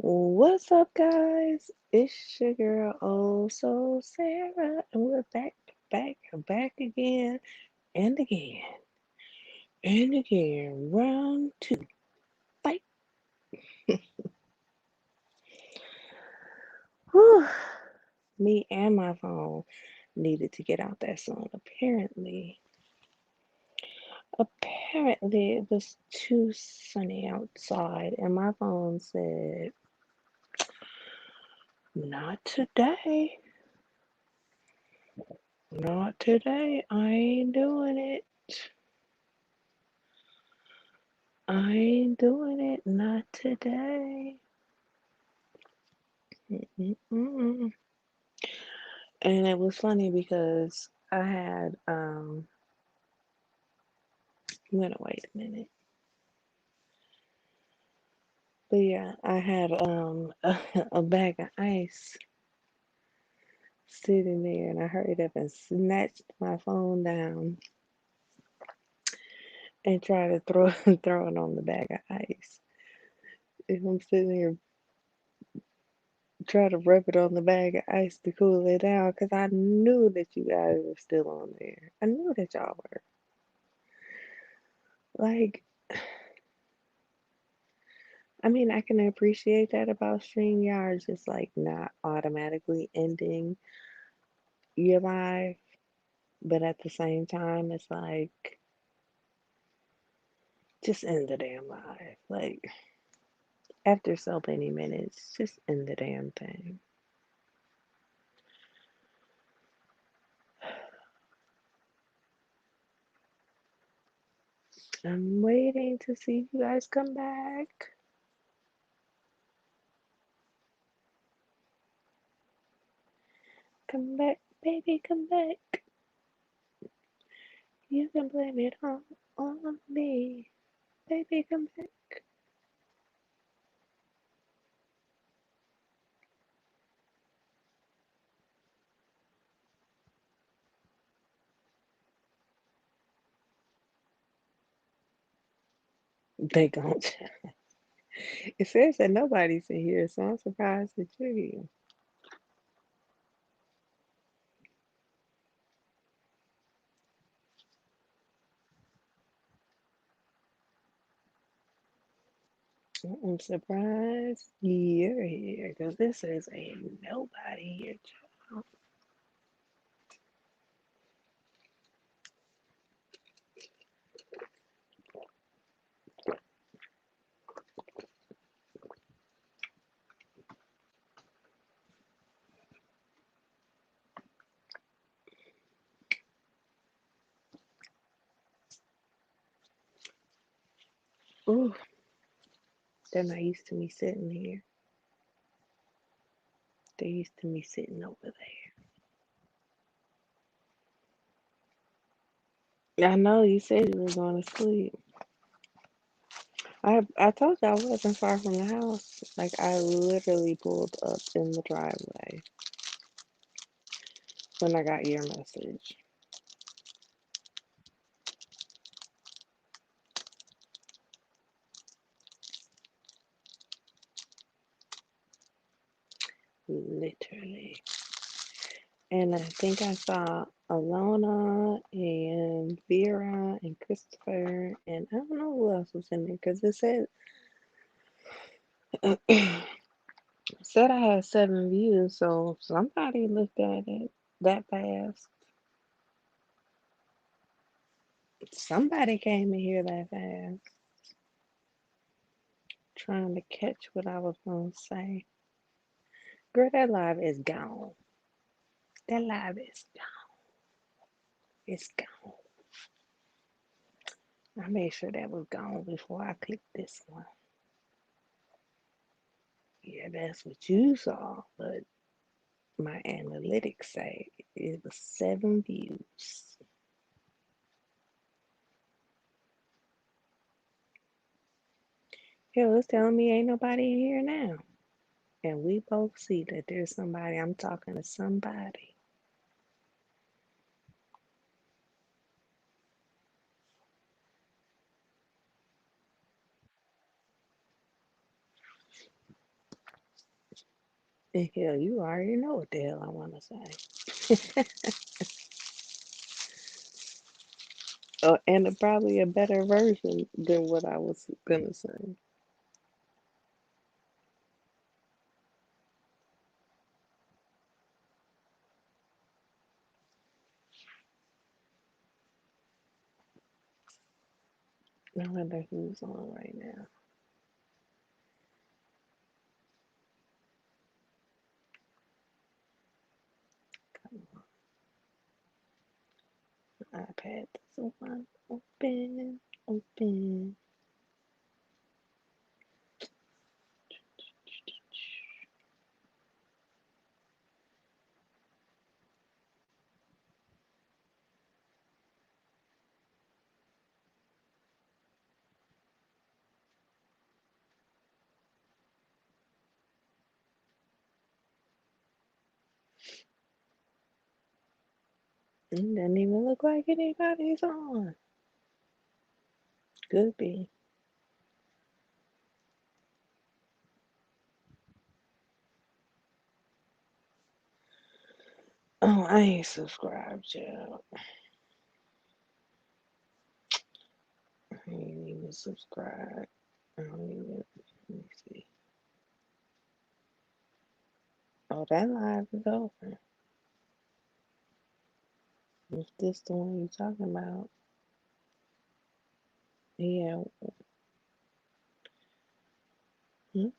What's up, guys? It's your girl, oh so Sarah, and we're back again and again and again. Round two, fight. Whew. Me and my phone needed to get out that sun. Apparently, it was too sunny outside, and my phone said, "Not today, not today. I ain't doing it. I ain't doing it. Not today." Mm-mm. And it was funny because I had I'm gonna wait a minute. But yeah, I had a bag of ice sitting there, and I hurried up and snatched my phone down and tried to throw throw it on the bag of ice. And I'm sitting here trying to rub it on the bag of ice to cool it down because I knew that you guys were still on there. I knew that y'all were. Like, I mean, I can appreciate that about StreamYard, just like not automatically ending your live, but at the same time, it's like, just end the damn live. Like, after so many minutes, just end the damn thing. I'm waiting to see you guys come back. Come back, baby, come back. You can blame it on me. Baby, come back. They gon' It says that nobody's in here, so I'm surprised that you're here. I'm surprised you're here because this is a nobody here, child. Ooh, they're not used to me sitting here. They're used to me sitting over there. I know you said you were going to sleep. I told you I wasn't far from the house. Like I literally pulled up in the driveway when I got your message. Literally. And I think I saw Alona and Vera and Christopher and I don't know who else was in there because it said said I had 7 views, so somebody looked at it that fast. Somebody came in here that fast, trying to catch what I was gonna say. Girl, that live is gone. That live is gone. It's gone. I made sure that was gone before I clicked this one. Yeah, that's what you saw, but my analytics say it was 7 views. Hell, it's telling me ain't nobody in here now. And we both see that there's somebody. I'm talking to somebody. And hell, you already know what the hell I want to say. And probably a better version than what I was gonna say. I wonder who's on right now. iPad doesn't want to open. It doesn't even look like anybody's on. Could be. Oh, I ain't subscribed yet. I ain't even subscribed. I don't even. Let me see. Oh, that live is open. If this the one you talking about, yeah, mm,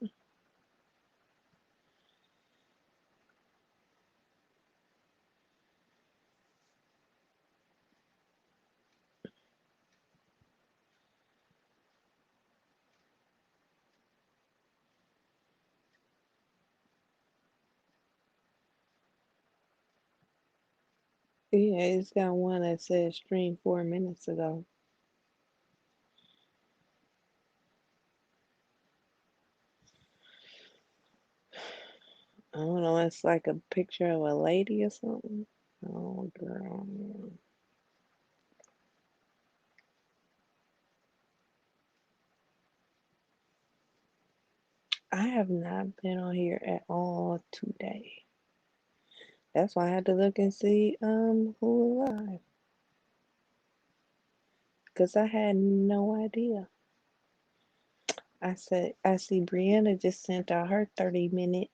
yeah, it's got one that says stream 4 minutes ago. I don't know. It's like a picture of a lady or something. Oh, girl, I have not been on here at all today. That's why I had to look and see who was live, cause I had no idea. I said I see Brianna just sent out her 30-minute.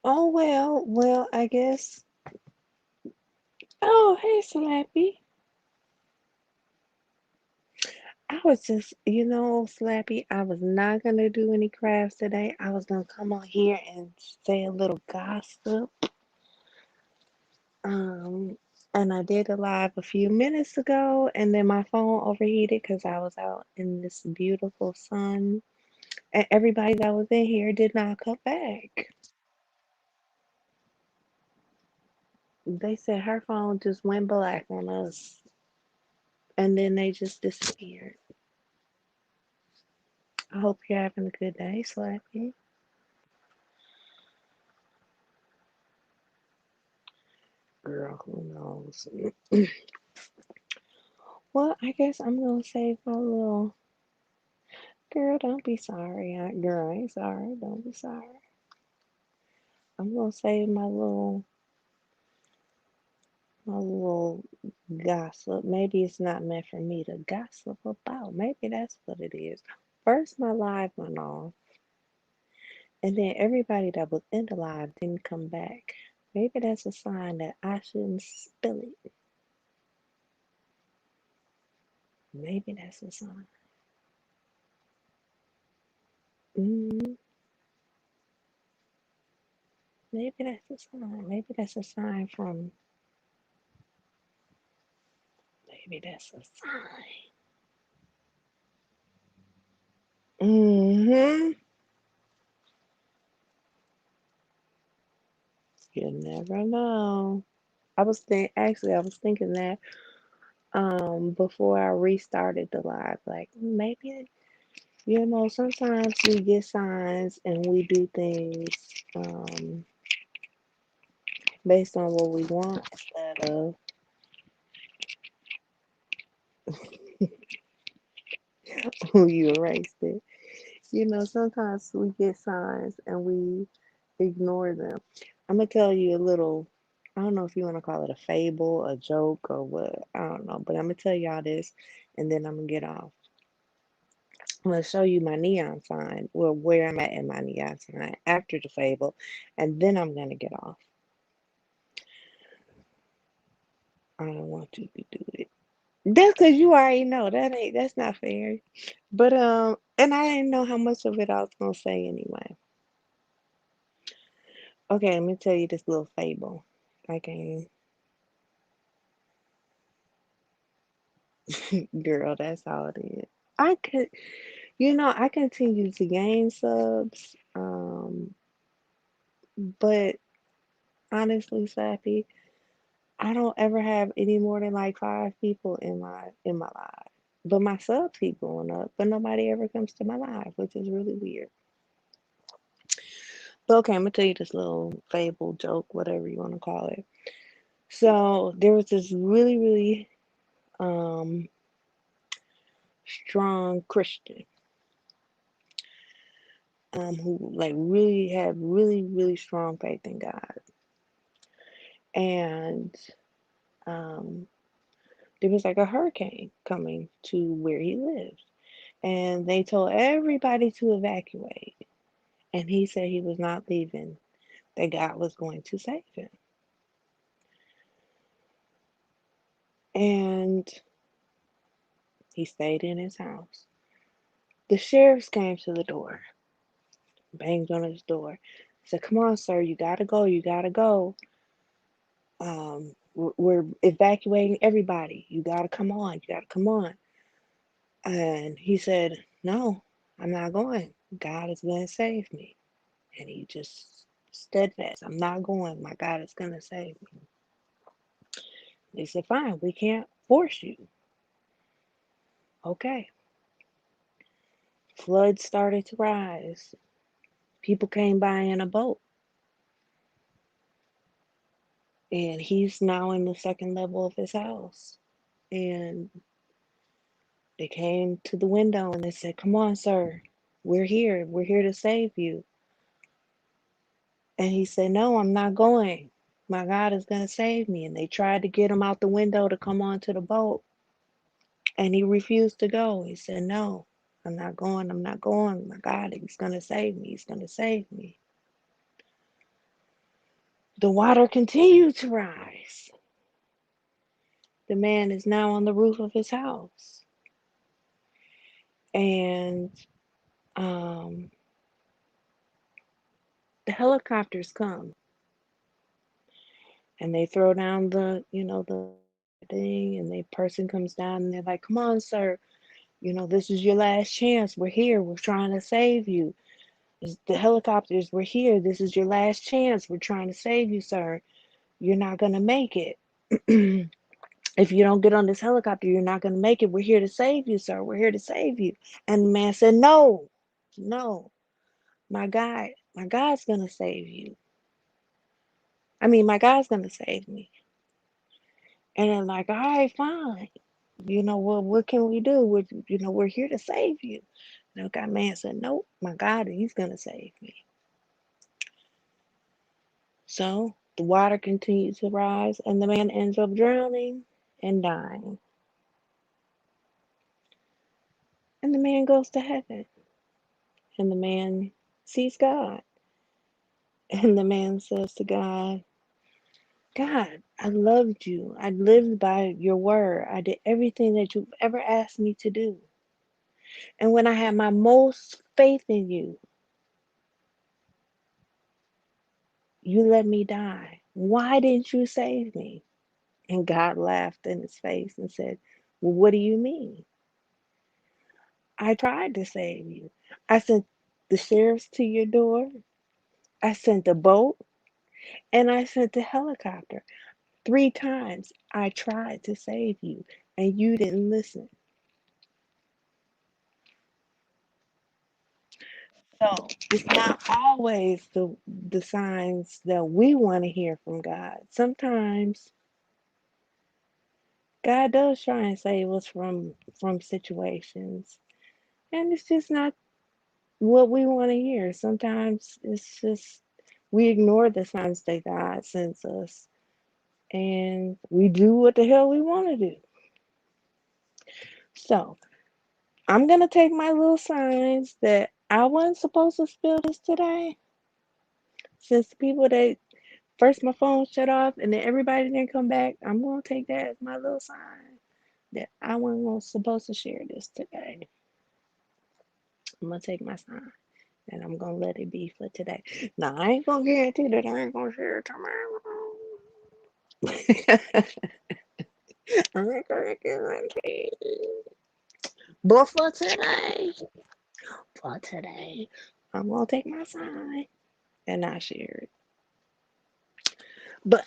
Oh well, I guess. Oh, hey, Slappy. I was just, Slappy, I was not gonna do any crafts today. I was gonna come on here and say a little gossip. Um, and I did a live a few minutes ago, and then my phone overheated because I was out in this beautiful sun, and everybody that was in here did not come back. They said her phone just went black on us, and then they just disappeared. I hope you're having a good day, Slappy. Girl, who knows? Well, I guess I'm gonna save my little girl. Don't be sorry, girl. I ain't sorry. Don't be sorry. I'm gonna save my little gossip. Maybe it's not meant for me to gossip about. Maybe that's what it is. First, my live went off, and then everybody that was in the live didn't come back. Maybe that's a sign that I shouldn't spill it. Maybe that's a sign. Mm, maybe that's a sign. Maybe that's a sign from. Maybe that's a sign. Mm-hmm. You never know. I was thinking that before I restarted the live, like maybe sometimes we get signs and we do things um based on what we want instead of You erased it. Sometimes we get signs and we ignore them. I'm gonna tell you a little. I don't know if you want to call it a fable, a joke, or what. I don't know, but I'm gonna tell y'all this, and then I'm gonna get off. I'm gonna show you my neon sign, well, where I'm at in my neon sign after the fable, and then I'm gonna get off. I don't want you to do it. That's because you already know that's not fair. But and I didn't know how much of it I was gonna say anyway. Okay, let me tell you this little fable. I can, girl, that's all it is. I could, I continue to gain subs, but honestly, Sappy, I don't ever have any more than like 5 people in my live. But my subs keep going up, but nobody ever comes to my live, which is really weird. But okay, I'm gonna tell you this little fable, joke, whatever you want to call it. So there was this really, really um strong Christian who like really had really, really strong faith in God. And um there was like a hurricane coming to where he lived. And they told everybody to evacuate. And he said he was not leaving, that God was going to save him. And he stayed in his house. The sheriffs came to the door, banged on his door, said, "Come on, sir, you gotta go, you gotta go. We're evacuating everybody. You gotta come on, you gotta come on." And he said, "No, I'm not going. God is gonna save me." And he just steadfast, "I'm not going. My God is gonna save me." They said, "Fine, we can't force you." Okay. Floods started to rise. People came by in a boat. And he's now in the second level of his house. And they came to the window and they said, "Come on, sir. We're here. We're here to save you." And he said, "No, I'm not going. My God is going to save me." And they tried to get him out the window to come onto the boat. And he refused to go. He said, "No, I'm not going. I'm not going. My God, he's going to save me. He's going to save me." The water continued to rise. The man is now on the roof of his house. And um, the helicopters come and they throw down the thing, and the person comes down and they're like, "Come on, sir. This is your last chance. We're here. We're trying to save you. The helicopters, we're here. This is your last chance. We're trying to save you, sir. You're not going to make it. If you don't get on this helicopter, you're not going to make it. We're here to save you, sir. We're here to save you." And the man said, "No, no, my God's going to save you. I mean, my God's going to save me." And then like, "All right, fine. What can we do? We're here to save you." And the guy man said, "Nope, my God, he's gonna save me." So the water continues to rise, and the man ends up drowning and dying. And the man goes to heaven, and the man sees God, and the man says to God, "God, I loved you. I lived by your word. I did everything that you've ever asked me to do. And when I had my most faith in you, you let me die. Why didn't you save me?" And God laughed in his face and said, "Well, what do you mean? I tried to save you. I sent the sheriffs to your door. I sent a boat, and I sent a helicopter. 3 times I tried to save you, and you didn't listen." So it's not always the signs that we want to hear from God. Sometimes God does try and save us from situations, and it's just not what we want to hear. Sometimes it's just we ignore the signs that God sends us, and we do what the hell we want to do. So I'm gonna take my little signs that I wasn't supposed to spill this today, since the people that first my phone shut off and then everybody didn't come back. I'm gonna take that as my little sign that I wasn't supposed to share this today. I'm gonna take my sign and I'm gonna let it be for today. Now I ain't gonna guarantee that I ain't gonna share it tomorrow. I ain't gonna guarantee. But for today, I'm gonna take my sign and not share it. But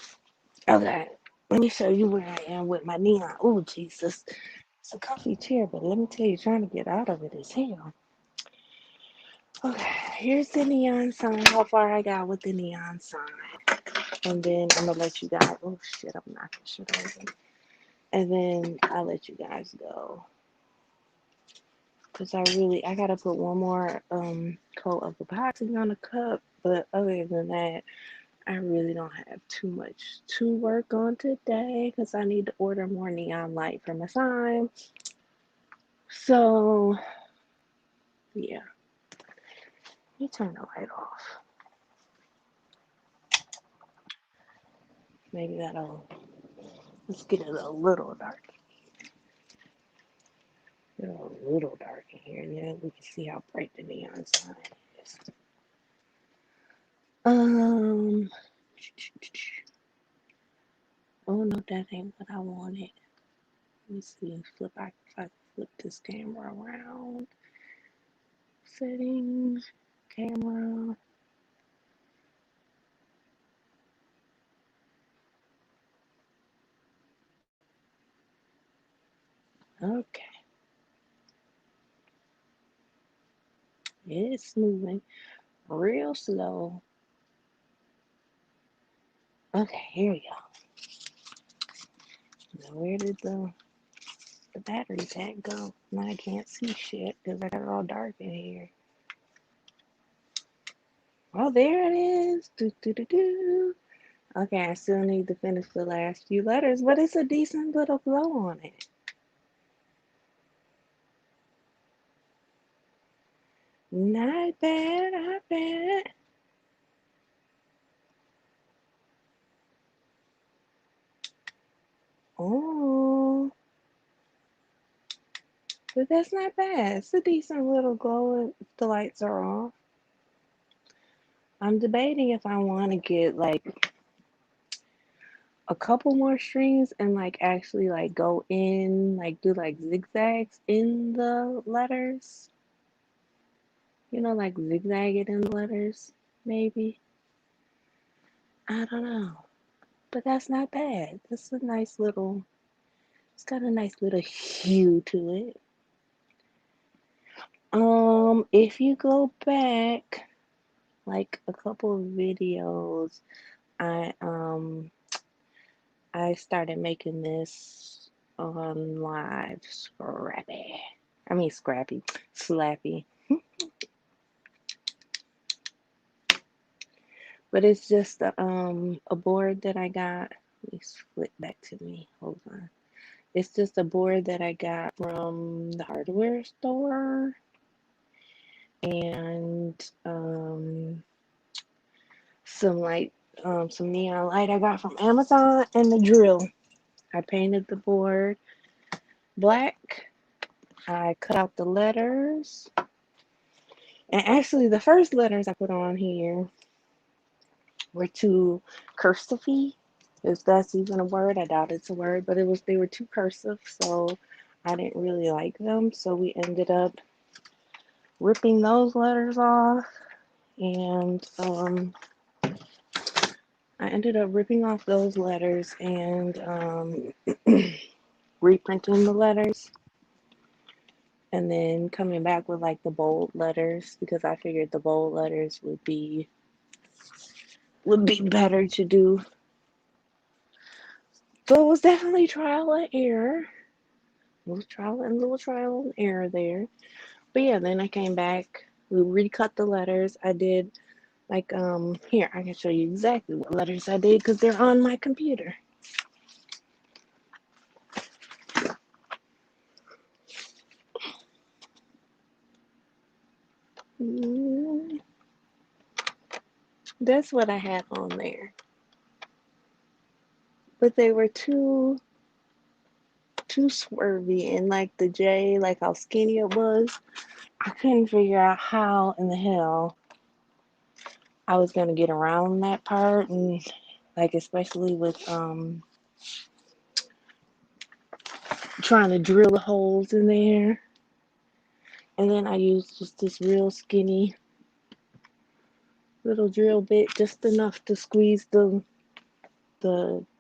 okay, let me show you where I am with my neon. Oh Jesus, it's a comfy chair, but let me tell you, trying to get out of it is hell. Okay, here's the neon sign. How far I got with the neon sign, and then I'm gonna let you guys. Oh shit, I'm knocking shit over. And then I'll let you guys go. Cause I gotta put one more coat of epoxy on the cup. But other than that, I really don't have too much to work on today. Cause I need to order more neon light for my sign. So yeah, let me turn the light off. Maybe that'll let's get it a little dark. Get it a little dark in here, and then we can see how bright the neon sign is. Um. Oh no, that ain't what I wanted. Let me see. If I flip this camera around. Settings, camera. Okay, it's moving real slow. Okay, here we go. Now where did the battery pack go? Now I can't see shit because I got it all dark in here. Oh, there it is. Do, do, do, do. Okay, I still need to finish the last few letters, but it's a decent little glow on it. Not bad, not bad. Oh, but that's not bad. It's a decent little glow if the lights are off. I'm debating if I want to get like a couple more strings and like actually like go in, like do like zigzags in the letters. You know, like zigzag it in the letters, maybe. I don't know. But that's not bad. It's a nice little, it's got a nice little hue to it. If you go back like a couple of videos, I I started making this on live Scrappy. I mean Scrappy, Slappy. But it's just a board that I got. Let me flip back to me. Hold on. It's just a board that I got from the hardware store, and some light, some neon light I got from Amazon, and the drill. I painted the board black. I cut out the letters, and actually the first letters I put on here were too cursive, if that's even a word. I doubt it's a word, but they were too cursive, so I didn't really like them. So we ended up ripping those letters off, and I ended up ripping off those letters and reprinting the letters, and then coming back with like the bold letters because I figured the bold letters would be better to do. So it was definitely trial and error. Little trial and error there. But yeah, then I came back. We recut the letters. I did like here, I can show you exactly what letters I did because they're on my computer. Mm, That's what I had on there. But they were too swervy, and like the J, like how skinny it was, I couldn't figure out how in the hell I was gonna get around that part, and like especially with trying to drill the holes in there. And then I used just this real skinny little drill bit, just enough to squeeze the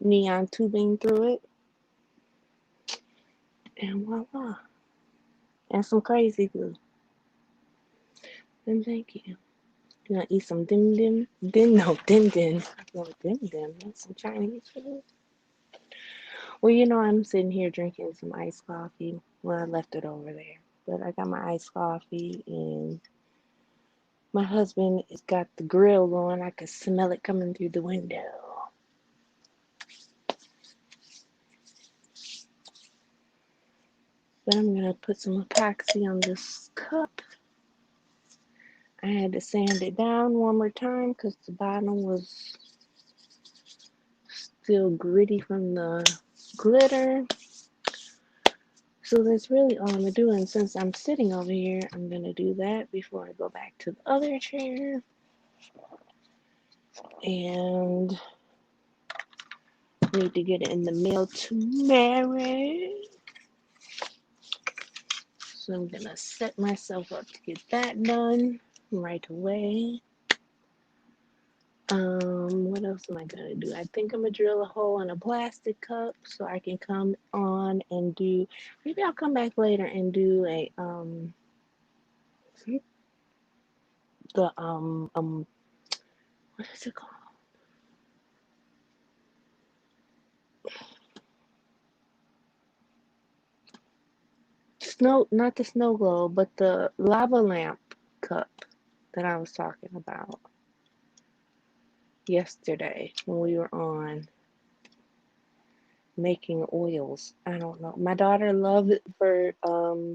neon tubing through it, and voila. And some crazy glue. And thank you. You gonna eat some dim dim? Dim dim. No, dim dim. That's some Chinese food. Well, I'm sitting here drinking some iced coffee. Well, I left it over there. But I got my iced coffee, and my husband has got the grill going. I could smell it coming through the window. But I'm gonna put some epoxy on this cup. I had to sand it down one more time because the bottom was still gritty from the glitter. So that's really all I'm doing. And since I'm sitting over here, I'm gonna do that before I go back to the other chair. And need to get it in the mail tomorrow. So I'm gonna set myself up to get that done right away. What else am I gonna do? I think I'm gonna drill a hole in a plastic cup so I can come on and do. Maybe I'll come back later and do a the what is it called? Not the snow globe, but the lava lamp cup that I was talking about yesterday when we were on making oils. I don't know. My daughter loved it for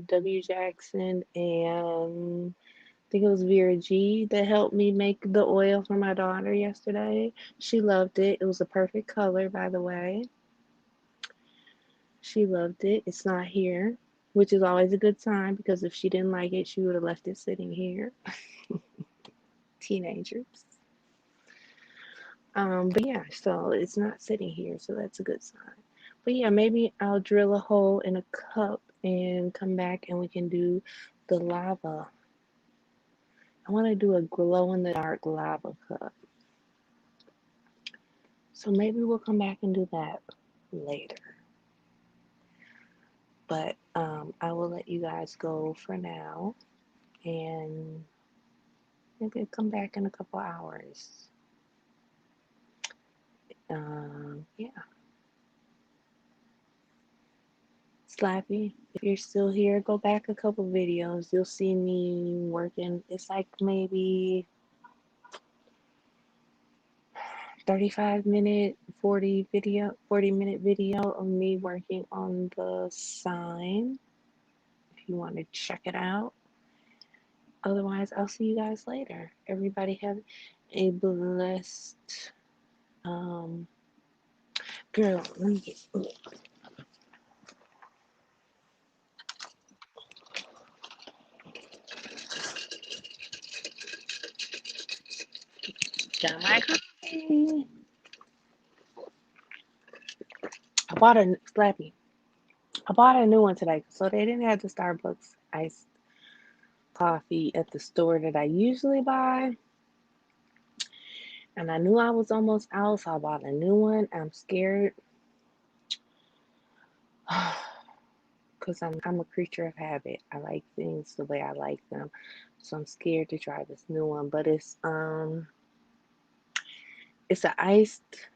W. Jackson, and I think it was Vera G that helped me make the oil for my daughter yesterday. She loved it. It was a perfect color, by the way. She loved it. It's not here, which is always a good sign because if she didn't like it, she would have left it sitting here. Teenagers. But yeah, so it's not sitting here, so that's a good sign. But yeah, maybe I'll drill a hole in a cup and come back and we can do the lava. I want to do a glow in the dark lava cup. So maybe we'll come back and do that later. But I will let you guys go for now and maybe I'll come back in a couple hours. Yeah. Slappy, if you're still here, go back a couple videos. You'll see me working. It's like maybe 35-minute, 40-minute video of me working on the sign. If you want to check it out. Otherwise, I'll see you guys later. Everybody have a blessed girl. Let me get got my coffee. I bought a Slappy. I bought a new one today, so they didn't have the Starbucks iced coffee at the store that I usually buy. And I knew I was almost out, so I bought a new one. I'm scared because I'm a creature of habit. I like things the way I like them. So I'm scared to try this new one. But it's an iced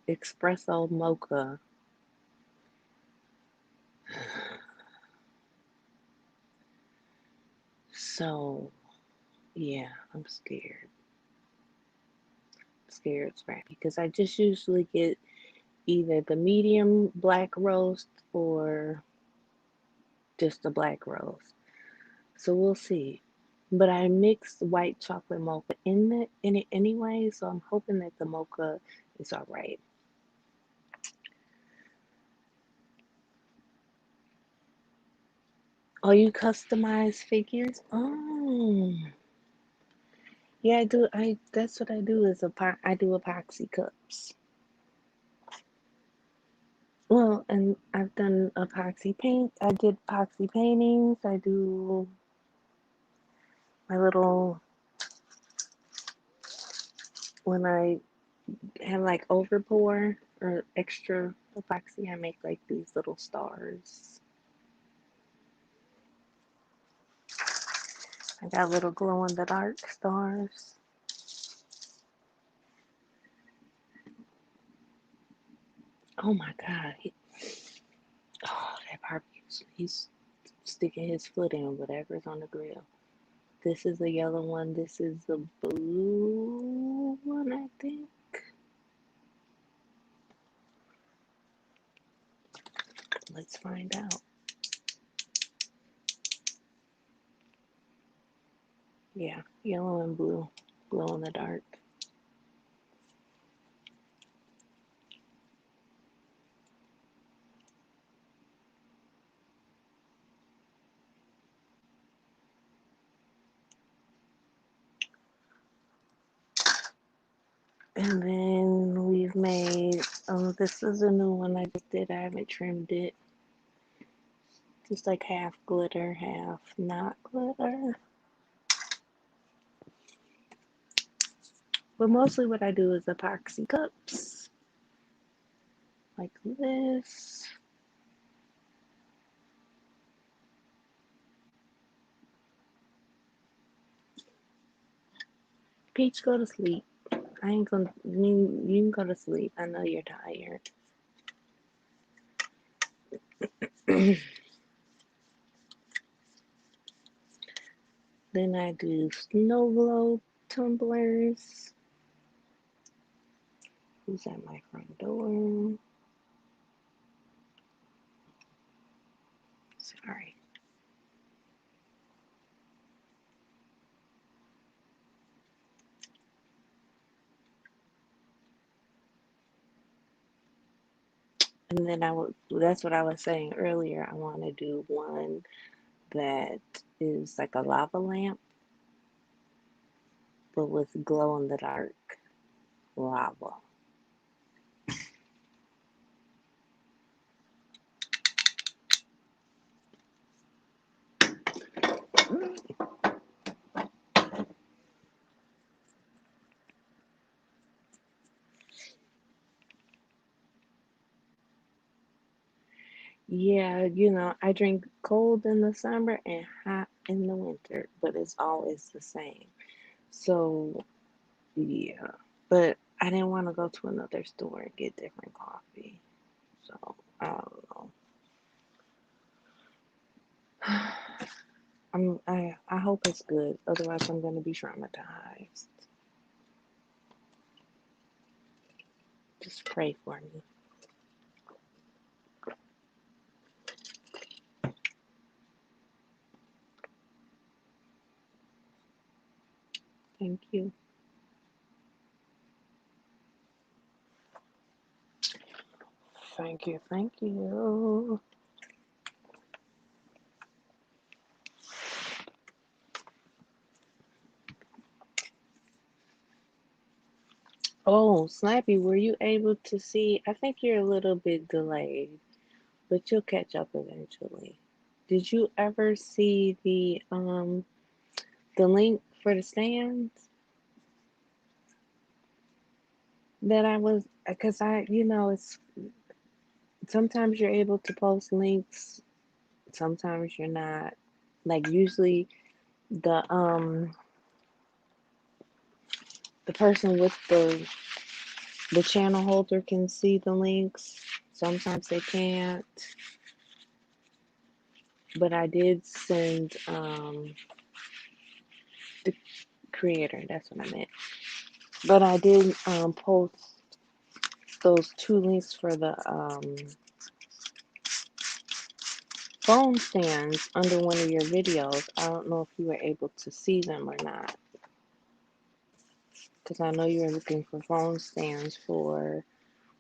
espresso mocha. So, yeah, I'm scared. Scared, scrappy. Because I just usually get either the medium black roast or just the black roast. So we'll see. But I mixed white chocolate mocha in it anyway, so I'm hoping that the mocha is all right. Oh, you customize figures? Oh, yeah, I do. I That's what I do is I do epoxy cups. Well, and I've done epoxy paint. I did epoxy paintings. I do my little when I have like overpour or extra epoxy. I make like these little stars. I got little glow in the dark stars. Oh my God. That barbecue. He's sticking his foot in whatever's on the grill. This is the yellow one. This is the blue one, I think. Let's find out. Yeah, yellow and blue. Glow in the dark. And then we've made, this is a new one I just did. I haven't trimmed it. Just like half glitter, half not glitter. But mostly what I do is epoxy cups. Like this. Peach, go to sleep. I ain't gonna, you can go to sleep. I know you're tired. Then I do snow globe tumblers. Who's at my front door? Sorry. And then that's what I was saying earlier. I want to do one that is like a lava lamp, but with glow in the dark lava. Yeah, I drink cold in the summer and hot in the winter, but it's always the same. So, yeah. But I didn't want to go to another store and get different coffee. So, I don't know. I hope it's good. Otherwise, I'm going to be traumatized. Just pray for me. Thank you. Thank you. Thank you. Oh, Snappy, were you able to see? I think you're a little bit delayed, but you'll catch up eventually. Did you ever see the link for the stands that I was because it's sometimes you're able to post links, sometimes you're not. Like usually the the person with The channel holder can see the links. Sometimes they can't. But I did send the creator, that's what I meant. But I did post those two links for the phone stands under one of your videos. I don't know if you were able to see them or not. Because I know you were looking for phone stands for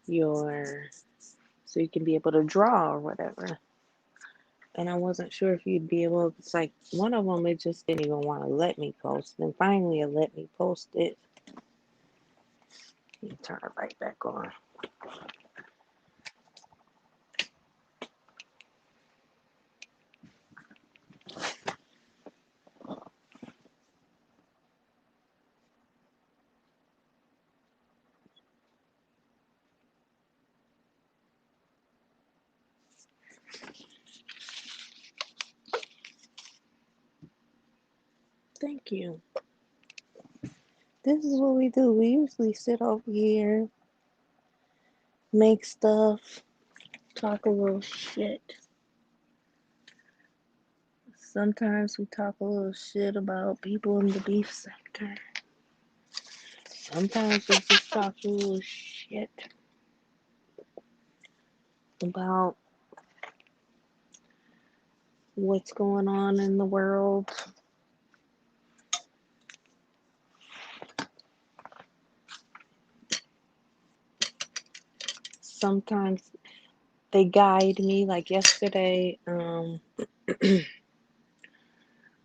your, so you can be able to draw or whatever. And I wasn't sure if you'd be able, it's like one of them, it just didn't even want to let me post. Then finally it let me post it. Let me turn it right back on. Thank you. This is what we do. We usually sit over here, make stuff, talk a little shit. Sometimes we talk a little shit about people in the beef sector. Sometimes we just talk a little shit about what's going on in the world. Sometimes they guide me. Like yesterday, the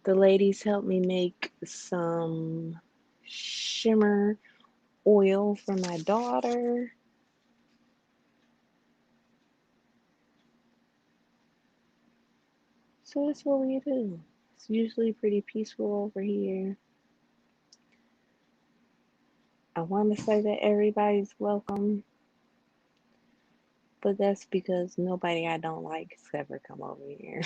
ladies helped me make some shimmer oil for my daughter. So that's what we do. It's usually pretty peaceful over here. I want to say that everybody's welcome, but that's because nobody I don't like has ever come over here.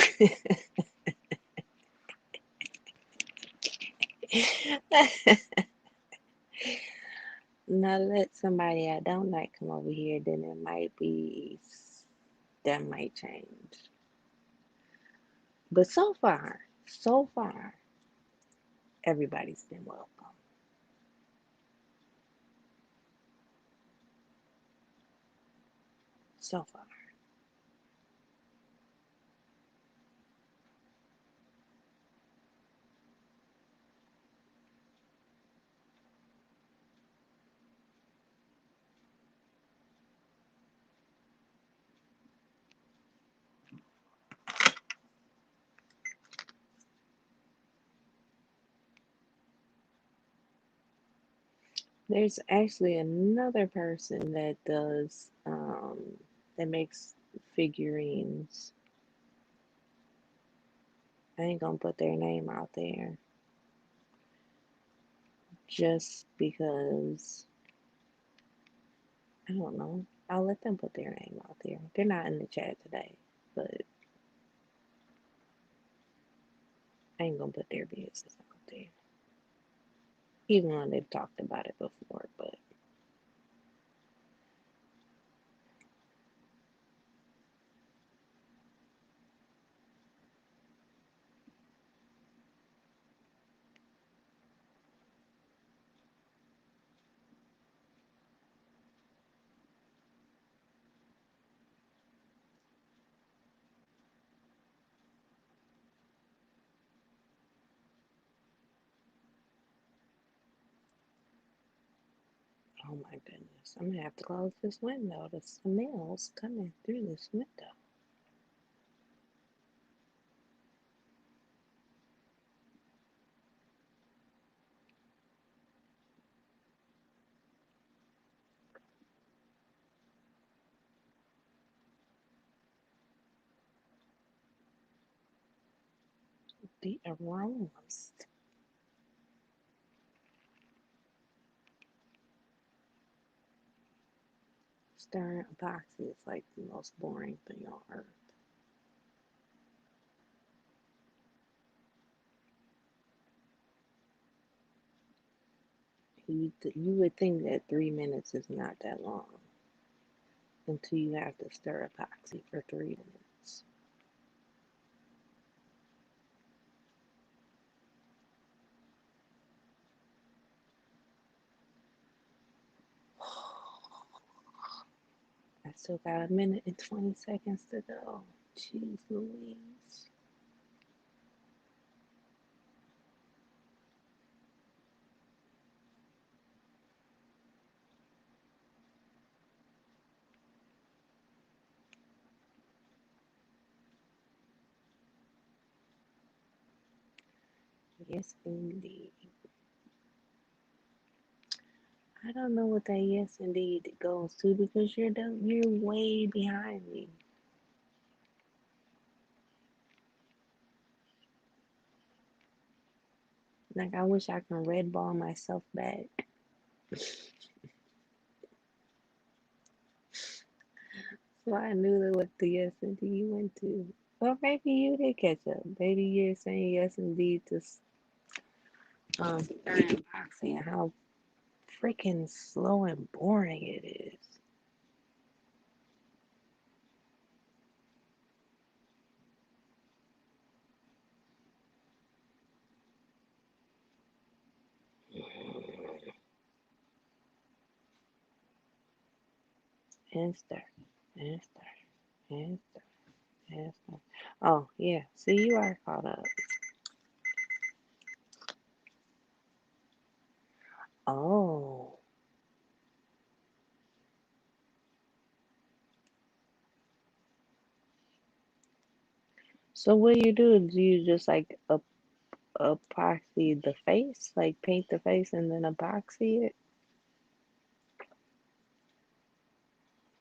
Now let somebody I don't like come over here, then it might be, that might change. But so far, everybody's been welcome. So far. There's actually another person that does, that makes figurines. I ain't gonna put their name out there just because, I don't know. I'll let them put their name out there. They're not in the chat today, but I ain't gonna put their business out there. Even though they've talked about it before, but oh my goodness. I'm gonna have to close this window. The smell's coming through this window. The aromas. Stirring epoxy is like the most boring thing on earth. You would think that 3 minutes is not that long until you have to stir epoxy for 3 minutes. I still got a minute and 20 seconds to go. Jeez Louise. Yes, indeed. I don't know what that yes indeed goes to because you're way behind me. Like I wish I could red ball myself back. So I knew that what the yes indeed went to. Well, maybe you did catch up. Maybe you're saying yes indeed to stirring boxing and how freaking slow and boring it is. And stir, and stir, and stir, and stir. Oh yeah, see you are caught up. Oh, so what do you do? Do you just like epoxy the face, like paint the face and then epoxy it?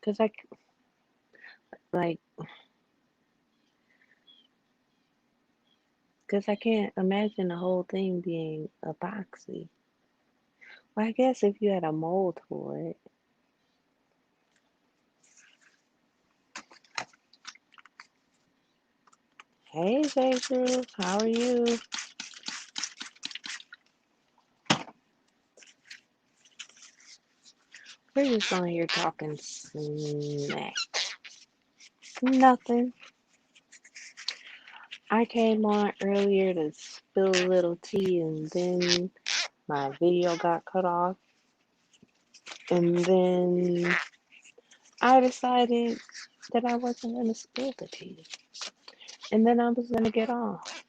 Cause like, cause I can't imagine the whole thing being epoxy. Well, I guess if you had a mold for it. Hey, Jason, how are you? We're just on here talking smack. Nothing. I came on earlier to spill a little tea and then my video got cut off. And then I decided that I wasn't going to spill the tea. And then I was going to get off.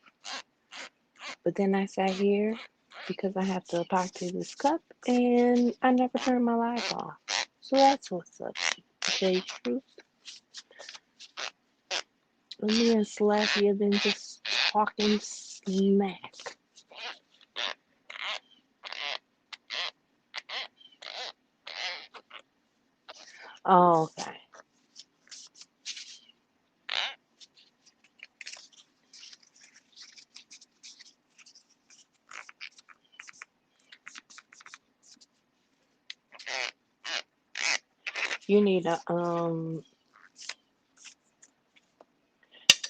But then I sat here because I have to epoxy this cup and I never turned my light off. So that's what's up, J Truth. Me and Slappy have been just talking smack. Oh, okay. You need a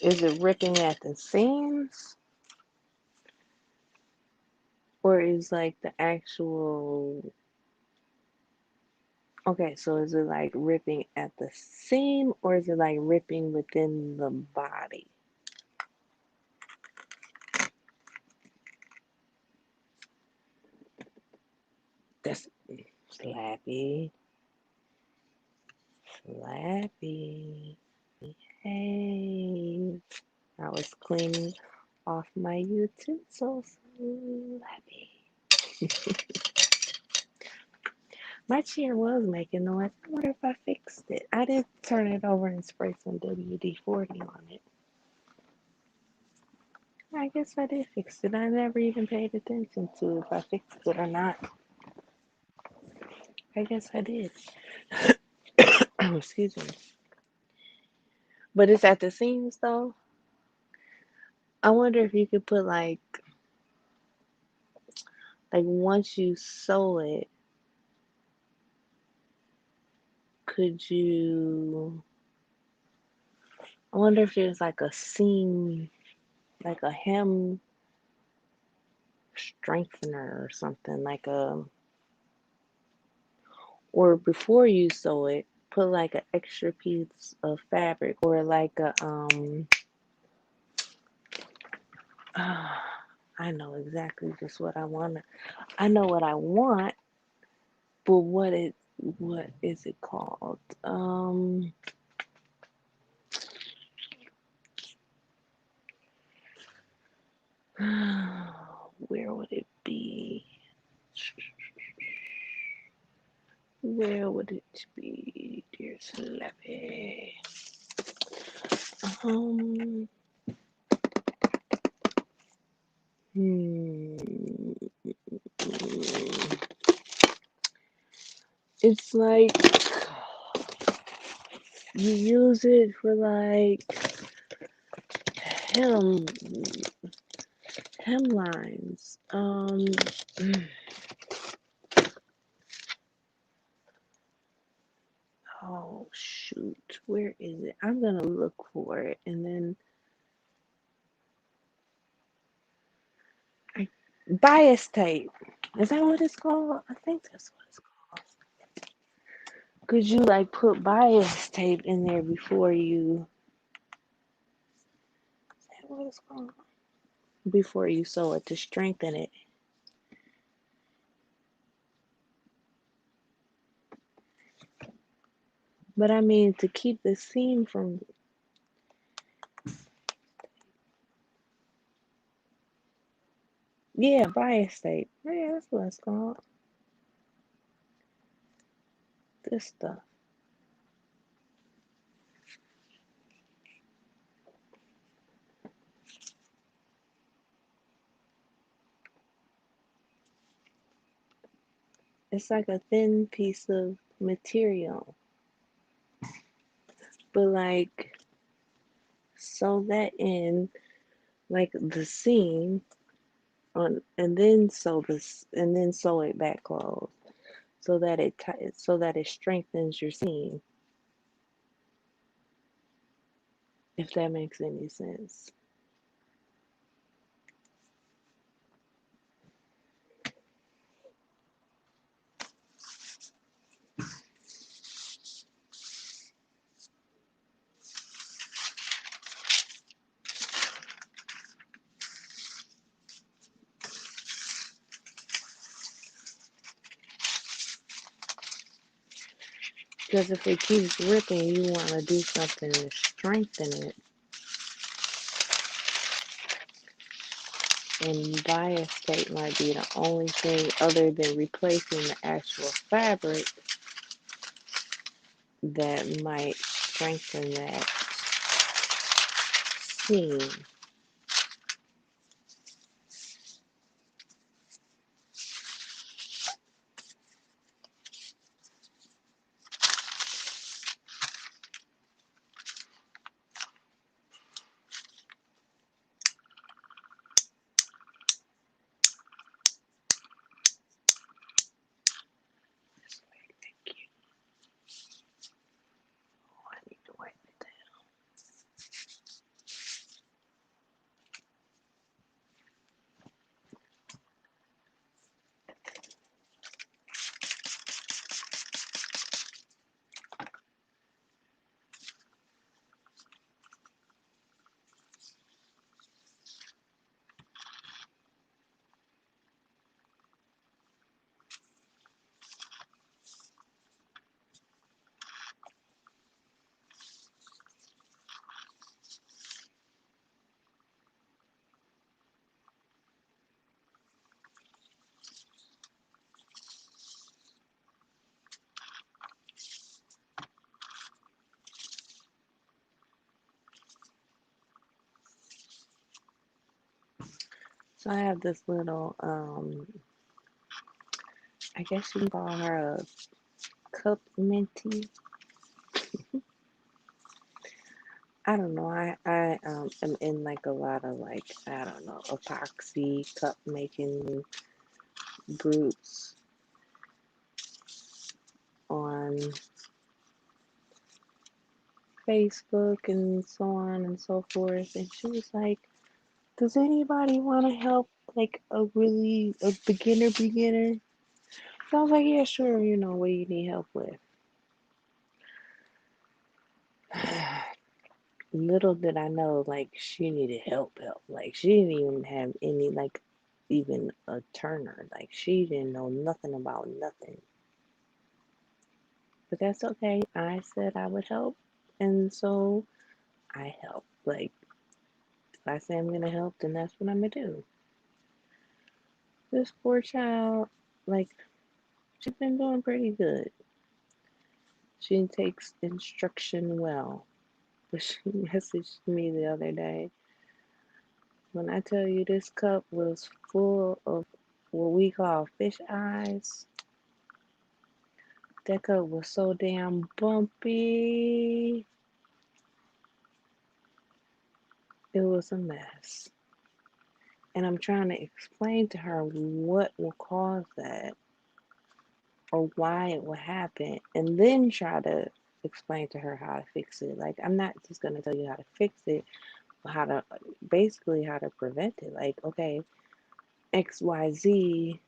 is it ripping at the seams or is like the actual okay, so is it like ripping at the seam or is it like ripping within the body? That's Slappy. Slappy. Hey. I was cleaning off my utensils. Slappy. My chair was making noise. I wonder if I fixed it. I did turn it over and spray some WD-40 on it. I guess I did fix it. I never even paid attention to if I fixed it or not. I guess I did. Excuse me. But it's at the seams though. I wonder if you could put like once you sew it, could you I wonder if there's like a seam, like a hem strengthener or something, like a or before you sew it, put like an extra piece of fabric or like a I know exactly just what I want. I know what I want, but what is it called? Where would it be? Where would it be, dear Slappy? Um, hmm, it's like you use it for like hem hemlines. Oh shoot, where is it? I'm gonna look for it and then I bias tape. Is that what it's called? I think that's what it's called. Could you like put bias tape in there before you? Is that what it's called? Before you sew it to strengthen it. But I mean to keep the seam from. Yeah, bias tape. Yeah, that's what it's called. This stuff. It's like a thin piece of material, but like sew that in like the seam on, and then sew this, and then sew it back closed so that it strengthens your seam. If that makes any sense. Because if it keeps ripping, you want to do something to strengthen it. And bias tape might be the only thing other than replacing the actual fabric that might strengthen that seam. Oh, I need to wipe it down. So I have this little, I guess you can call her a cup minty. I don't know. I am in like a lot of like, I don't know, epoxy cup making groups on Facebook and so on and so forth. And she was like, does anybody want to help like a beginner? So I was like, yeah, sure, what you need help with. Little did I know, like, she needed help. Like, she didn't even have any, like, even a turner. Like, she didn't know nothing about nothing. But that's okay. I said I would help, and so I helped. Like, if I say I'm gonna help, then that's what I'm gonna do. This poor child, like, she's been doing pretty good. She takes instruction well. But she messaged me the other day. When I tell you this cup was full of what we call fish eyes, that cup was so damn bumpy. It was a mess. And I'm trying to explain to her what will cause that or why it will happen, and then try to explain to her how to fix it. Like, I'm not just going to tell you how to fix it, but how to prevent it. Like, okay, XYZ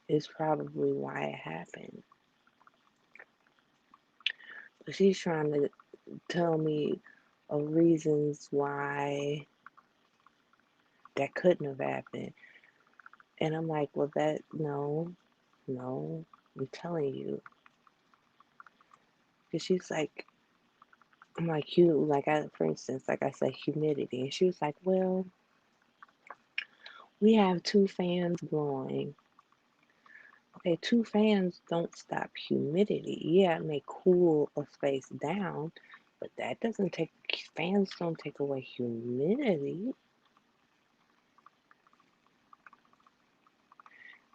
is probably why it happened. But she's trying to tell me of reasons why that couldn't have happened. And I'm like, well, no, I'm telling you. Because she's like, I'm like, for instance, like I said, humidity. And she was like, well, we have two fans blowing. Okay, two fans don't stop humidity. Yeah, it may cool a space down, but fans don't take away humidity.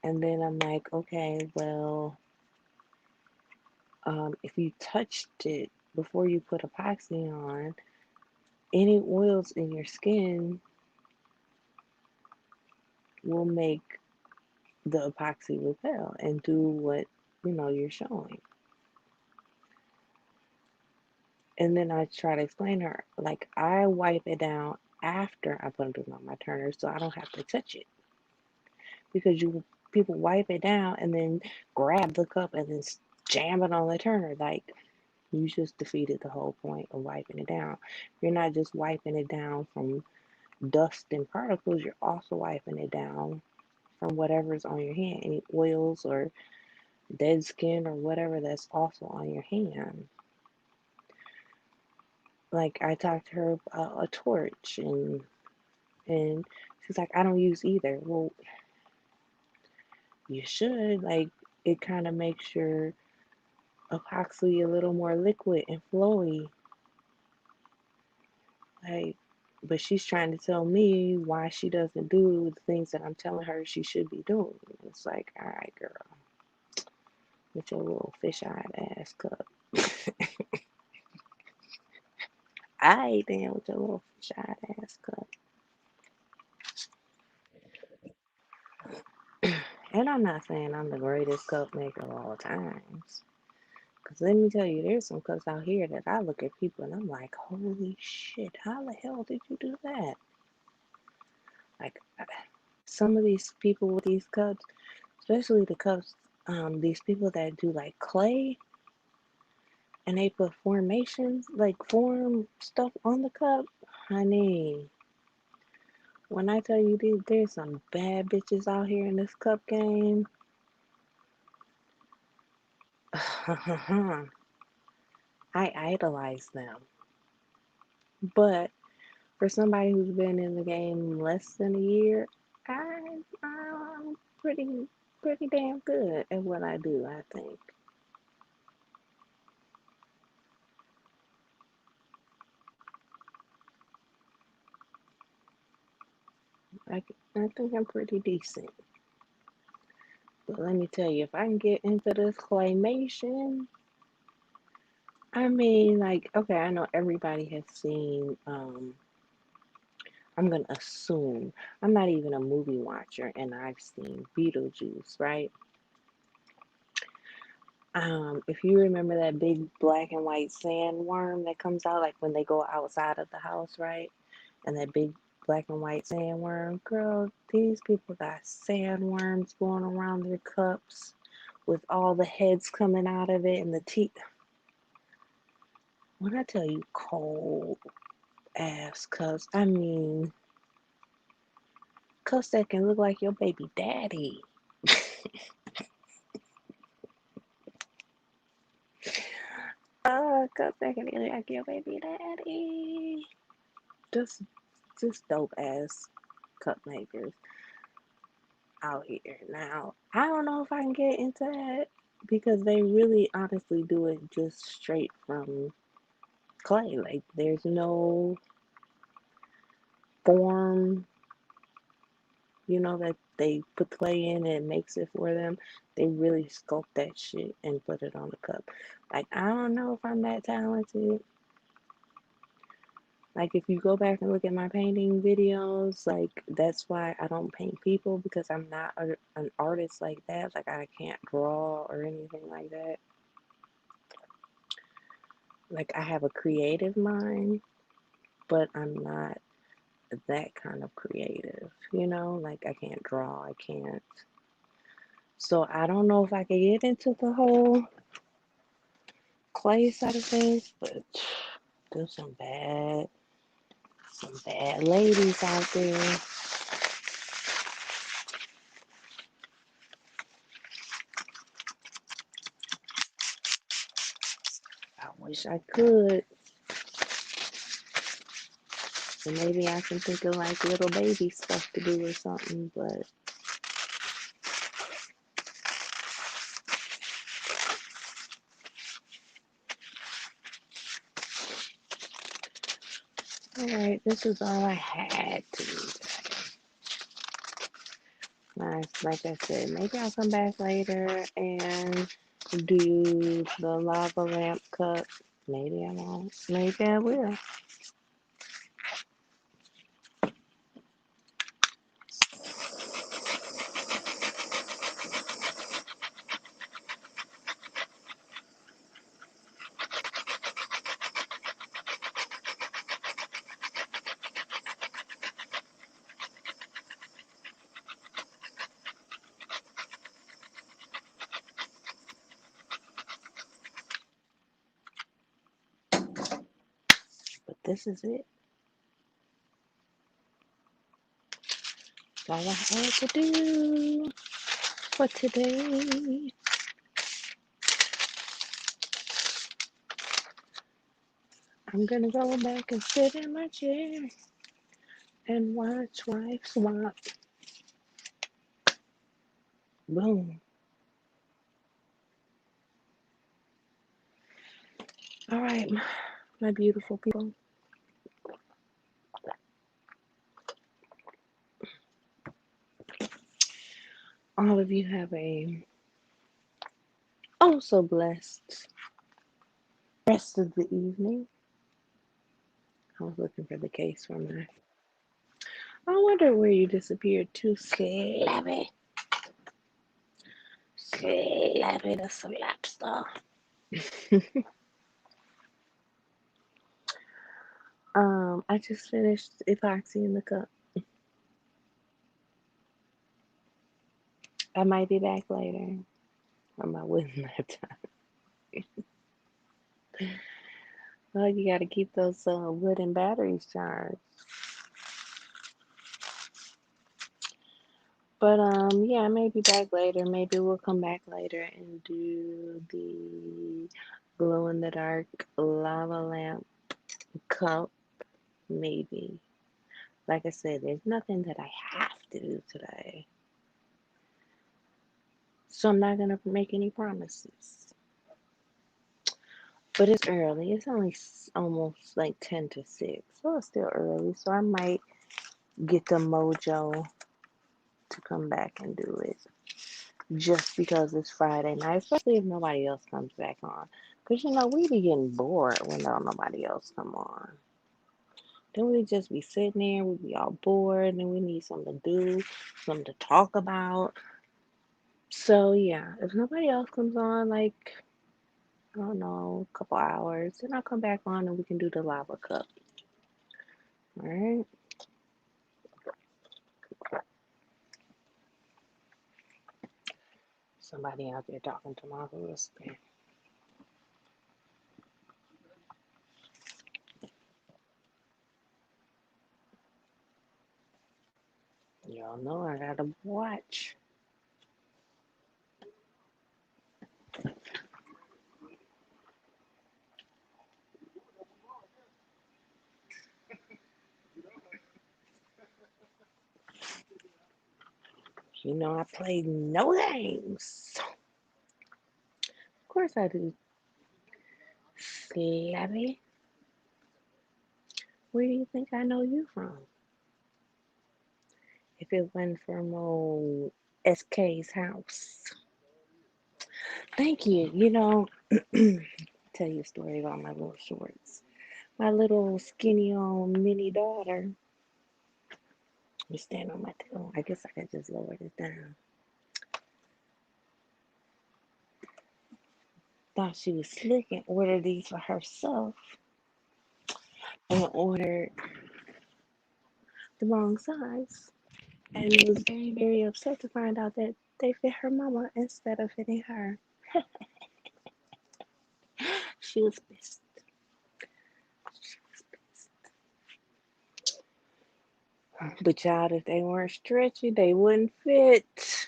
And then I'm like, okay, well, if you touched it before you put epoxy on, any oils in your skin will make the epoxy repel and do what you're showing. And then I try to explain to her, like, I wipe it down after I put it on my turner so I don't have to touch it. Because people wipe it down and then grab the cup and then jam it on the turner. Like, you just defeated the whole point of wiping it down. You're not just wiping it down from dust and particles, you're also wiping it down from whatever's on your hand, any oils or dead skin or whatever that's also on your hand. Like, I talked to her about a torch, and she's like, I don't use either. Well, you should. Like, it kind of makes your epoxy a little more liquid and flowy. Like, but she's trying to tell me why she doesn't do the things that I'm telling her she should be doing. It's like, all right, girl, with your little fish-eyed ass cup. I ain't down with your little fish-eyed ass cup. And I'm not saying I'm the greatest cup maker of all times. Because let me tell you, there's some cups out here that I look at people and I'm like, holy shit, how the hell did you do that? Like, some of these people with these cups, especially the cups, these people that do like clay and they put formations, like form stuff on the cup. Honey, when I tell you there's some bad bitches out here in this cup game. I idolize them. But for somebody who's been in the game less than a year, I'm pretty damn good at what I do, I think. I, I think I'm pretty decent. But let me tell you, if I can get into this claymation, I mean, like, okay, I know everybody has seen, I'm gonna assume, I'm not even a movie watcher, and I've seen Beetlejuice, right? If you remember that big black and white sandworm that comes out, like when they go outside of the house, right? And that big black and white sandworm, girl, these people got sandworms going around their cups with all the heads coming out of it and the teeth. When I tell you cold ass cups, I mean cups that can look like your baby daddy. Cups that can look like your baby daddy. Just dope ass cup makers out here. Now, I don't know if I can get into that because they really honestly do it just straight from clay. Like there's no form, that they put the clay in and it makes it for them. They really sculpt that shit and put it on the cup. Like I don't know if I'm that talented. Like if you go back and look at my painting videos, like that's why I don't paint people because I'm not an artist like that. Like I can't draw or anything like that. Like I have a creative mind, but I'm not that kind of creative, like I can't draw, I can't. So I don't know if I could get into the whole clay side of things, but there's some bad ladies out there. I wish I could. So maybe I can think of like little baby stuff to do or something, but alright, this is all I had to do. Like I said, maybe I'll come back later and do the lava lamp cup. Maybe I won't. Maybe I will. But this is it. That's all I had to do for today. I'm gonna go back and sit in my chair and watch wife swap. Boom. All right, my beautiful people. All of you have a so blessed rest of the evening. I was looking for the case for my. I wonder where you disappeared to, Slappy. Slappy the Slapstar. I just finished epoxy in the cup. I might be back later. I might wouldn't have time. Well, you got to keep those wooden batteries charged. But yeah, I may be back later. Maybe we'll come back later and do the glow in the dark lava lamp cup. Maybe. Like I said, there's nothing that I have to do today. So I'm not gonna make any promises. But it's early. It's only almost like 10 to 6. So it's still early. So I might get the mojo to come back and do it. Just because it's Friday night, especially if nobody else comes back on. Because, we be getting bored when nobody else come on. Then we just be sitting there, we be all bored, and we need something to do, something to talk about. So, yeah, if nobody else comes on, like, I don't know, a couple hours, then I'll come back on and we can do the lava cup. All right? So Somebody out there talking to my husband. Y'all know I gotta watch. You know I play no games. Of course I do. Slappy, where do you think I know you from? If it wasn't from old SK's house. Thank you. Tell you a story about my little shorts. My little skinny old mini daughter was standing on my tail. I guess I could just lower this down. Thought she was slick and ordered these for herself and ordered the wrong size. And was very, very upset to find out that they fit her mama instead of fitting her. She was pissed. She was pissed. But child, if they weren't stretchy, they wouldn't fit.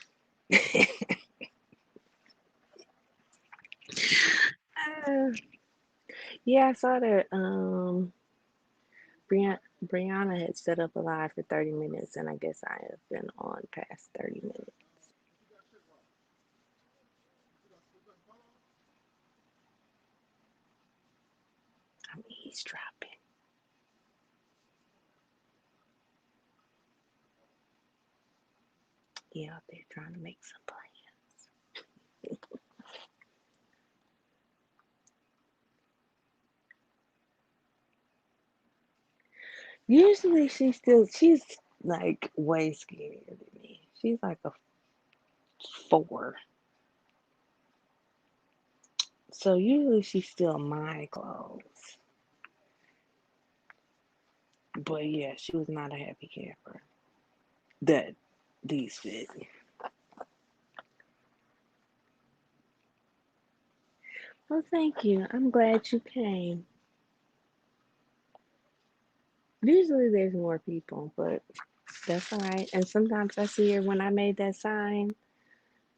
Uh, yeah, I saw that Brianna had set up a live for 30 minutes, and I guess I have been on past 30 minutes. I'm eavesdropping. Yeah, out there trying to make some plans. Usually she's like way scarier than me. She's like a 4. So usually she's still my clothes. But yeah, she was not a happy camper. That these fit. Well, thank you. I'm glad you came. Usually there's more people, but that's all right. And sometimes I see her when I made that sign.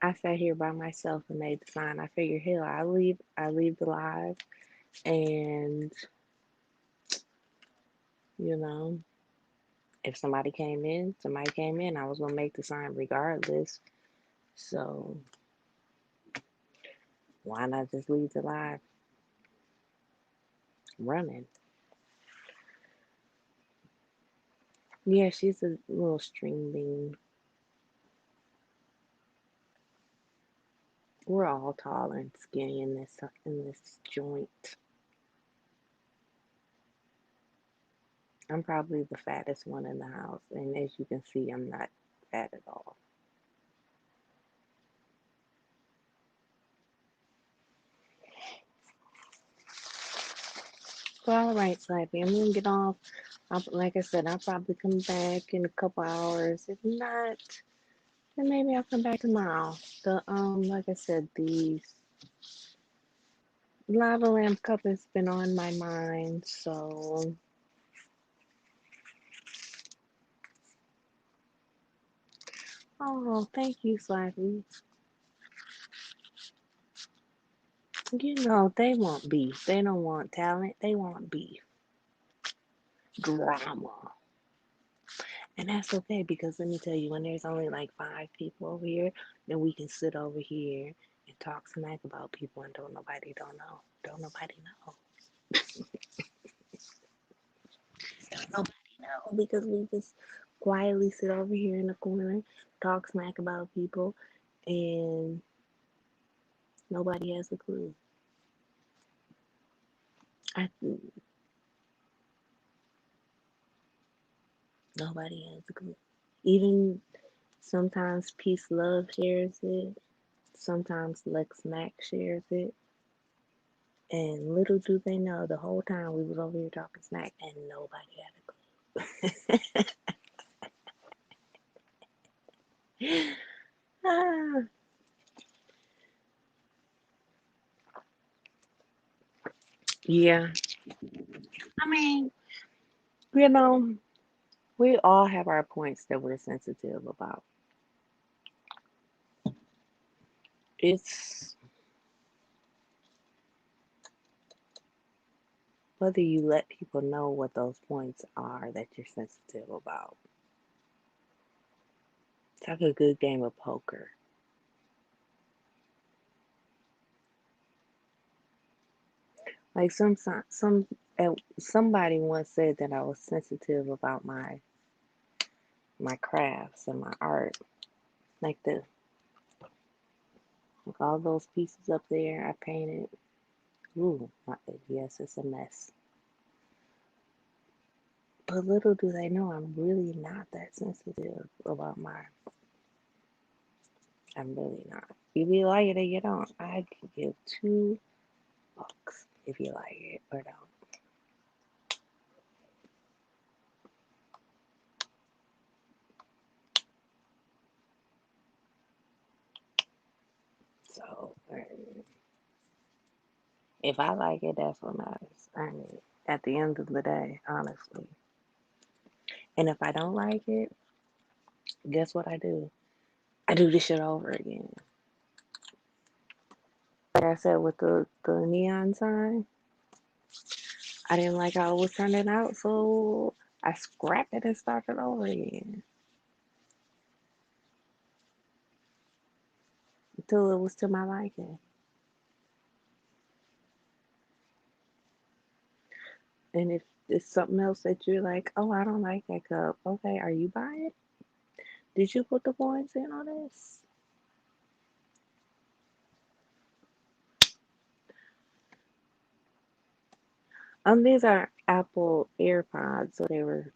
I sat here by myself and made the sign. I figured, hell, I leave the live, and you know, if somebody came in. I was gonna make the sign regardless. So why not just leave the live running? Yeah, she's a little string bean. We're all tall and skinny in this joint. I'm probably the fattest one in the house, and as you can see, I'm not fat at all. So, all right, Slappy, I'm gonna get off. Like I said, I'll probably come back in a couple hours. If not, then maybe I'll come back tomorrow. Like I said, the lava lamp cup has been on my mind, so oh, thank you, Slappy. They want beef. They don't want talent. They want beef, drama. And that's okay because let me tell you, when there's only like 5 people over here, then we can sit over here and talk smack about people and don't know. Don't nobody know. Don't nobody know because we just quietly sit over here in the corner, talk smack about people, and nobody has a clue. I Nobody has a clue. Even sometimes Peace Love shares it. Sometimes Lex Mac shares it. And little do they know, the whole time we was over here talking smack and nobody had a clue. Ah, Yeah. I mean, you know, we all have our points that we're sensitive about. It's whether you let people know what those points are that you're sensitive about. It's like a good game of poker. Like somebody once said that I was sensitive about my crafts and my art. Like the like all those pieces up there I painted. Ooh, yes, it's a mess. But little do they know I'm really not that sensitive about my. I'm really not. If you like it or you don't, I can give two fucks if you like it or don't. So if I like it, that's what matters. I mean, at the end of the day, honestly. And if I don't like it, guess what I do? I do this shit over again. Like I said with the neon sign, I didn't like how it was turning out, so I scrapped it and started over again until it was to my liking. And if it's something else that you're like, oh, I don't like that cup, okay, are you buying it? Did you put the points in on this? These are Apple AirPods, so they were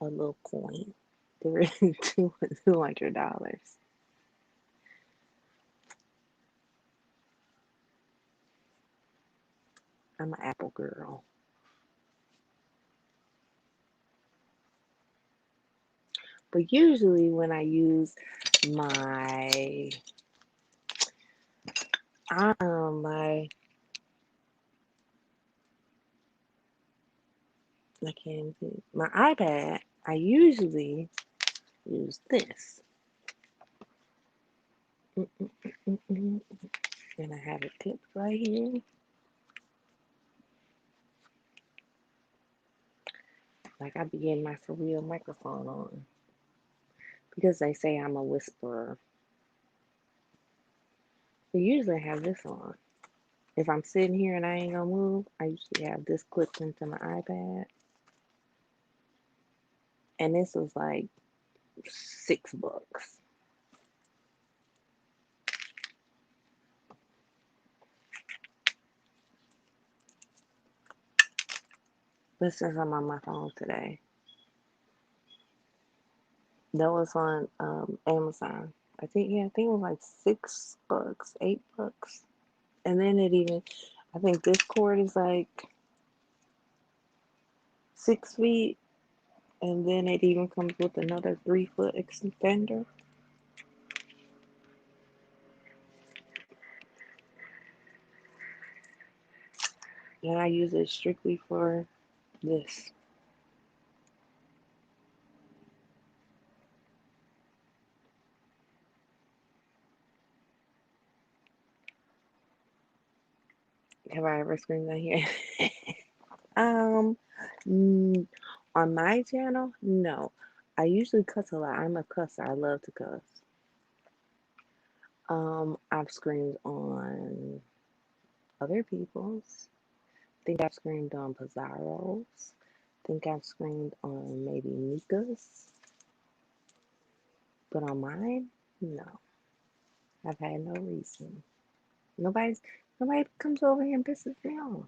a little coin. They were $200. I'm an Apple girl. But usually when I use my my I can't think, my iPad, I usually use this. Mm-mm-mm-mm. And I have it clipped right here. Like I be getting my for real microphone on. Because they say I'm a whisperer. I usually have this on. If I'm sitting here and I ain't gonna move, I usually have this clipped into my iPad. And this was like $6. But since I'm on my phone today, that was on Amazon. I think it was like $6, $8. And then I think this cord is like 6 feet, and then it even comes with another 3 foot extender. And I use it strictly for this. Have I ever screamed on here? um, mm, on my channel, no. I usually cuss a lot. I'm a cusser. I love to cuss. I've screamed on other people's. Think I've screamed on Pizarro's. Think I've screamed on maybe Mika's. But on mine, no. I've had no reason. Nobody's nobody comes over here and pisses me off.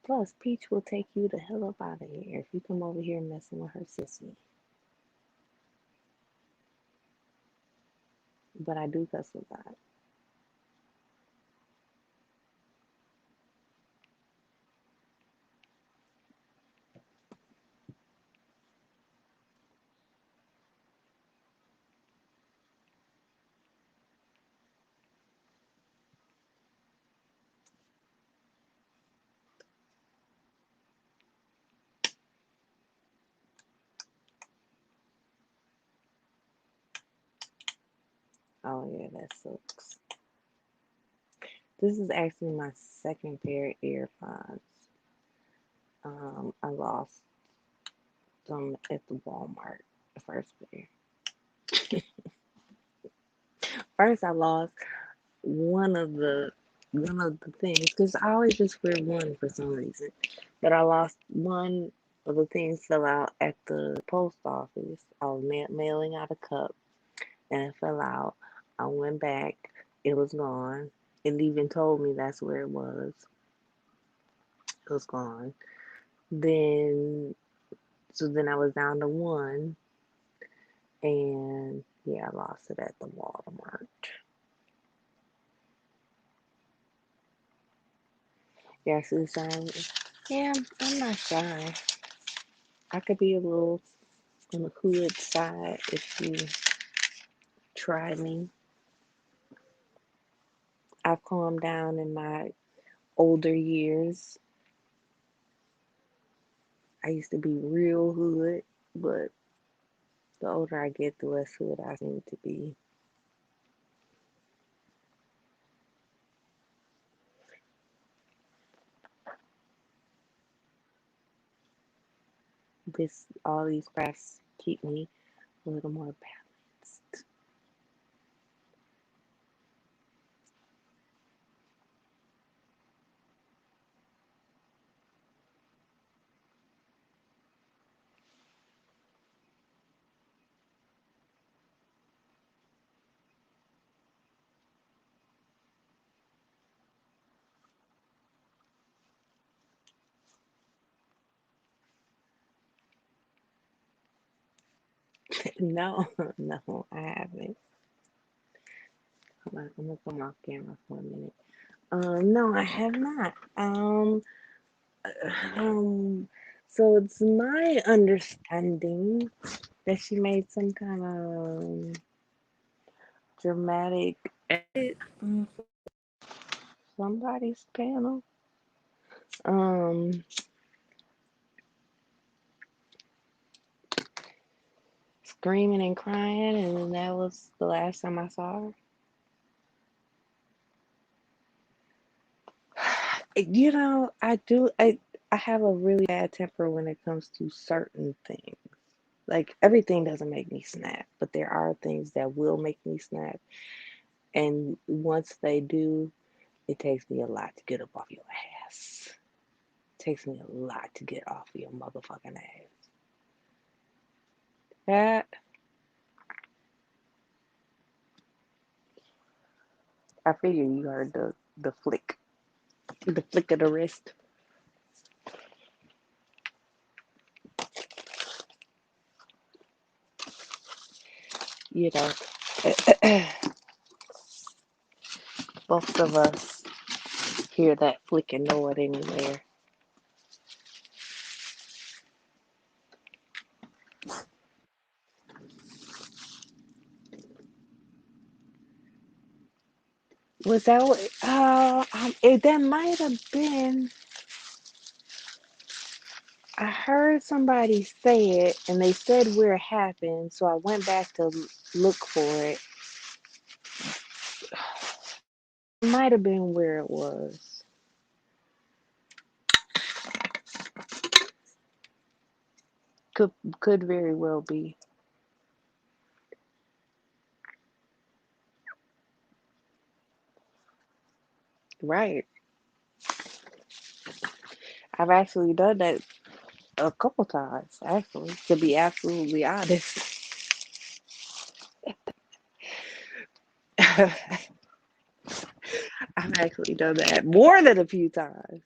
Plus, Peach will take you the hell up out of here if you come over here messing with her sissy. But I do cuss a lot. Oh yeah, that sucks. This is actually my second pair of earphones. I lost them at the Walmart. The first pair. First, I lost one of the one of the things because I always just wear one for some reason. But I lost one of the things fell out at the post office. I was mailing out a cup and it fell out. I went back. It was gone. It even told me that's where it was. It was gone. Then then I was down to one, and yeah, I lost it at the Walmart. Yeah, Susan. Yeah, I'm not shy. I could be a little on the hood side if you try me. I've calmed down in my older years. I used to be real hood, but the older I get, the less hood I seem to be. This all these crafts keep me a little more balanced. No, no, I haven't. I'm gonna come off camera for a minute. No, I have not. Um, so it's my understanding that she made some kind of dramatic edit on somebody's panel. Um, Screaming and crying, and that was the last time I saw her. You know, I have a really bad temper when it comes to certain things. Like everything doesn't make me snap, but there are things that will make me snap. And once they do, it takes me a lot to get up off your ass. It takes me a lot to get off your motherfucking ass. That I figure you heard the flick of the wrist. You know, both of us hear that flick and know it anywhere. Was that what? That might have been. I heard somebody say it, and they said where it happened, so I went back to look for it. It might have been where it was. Could could very well be. Right. I've actually done that a couple times, actually, to be absolutely honest. I've actually done that more than a few times.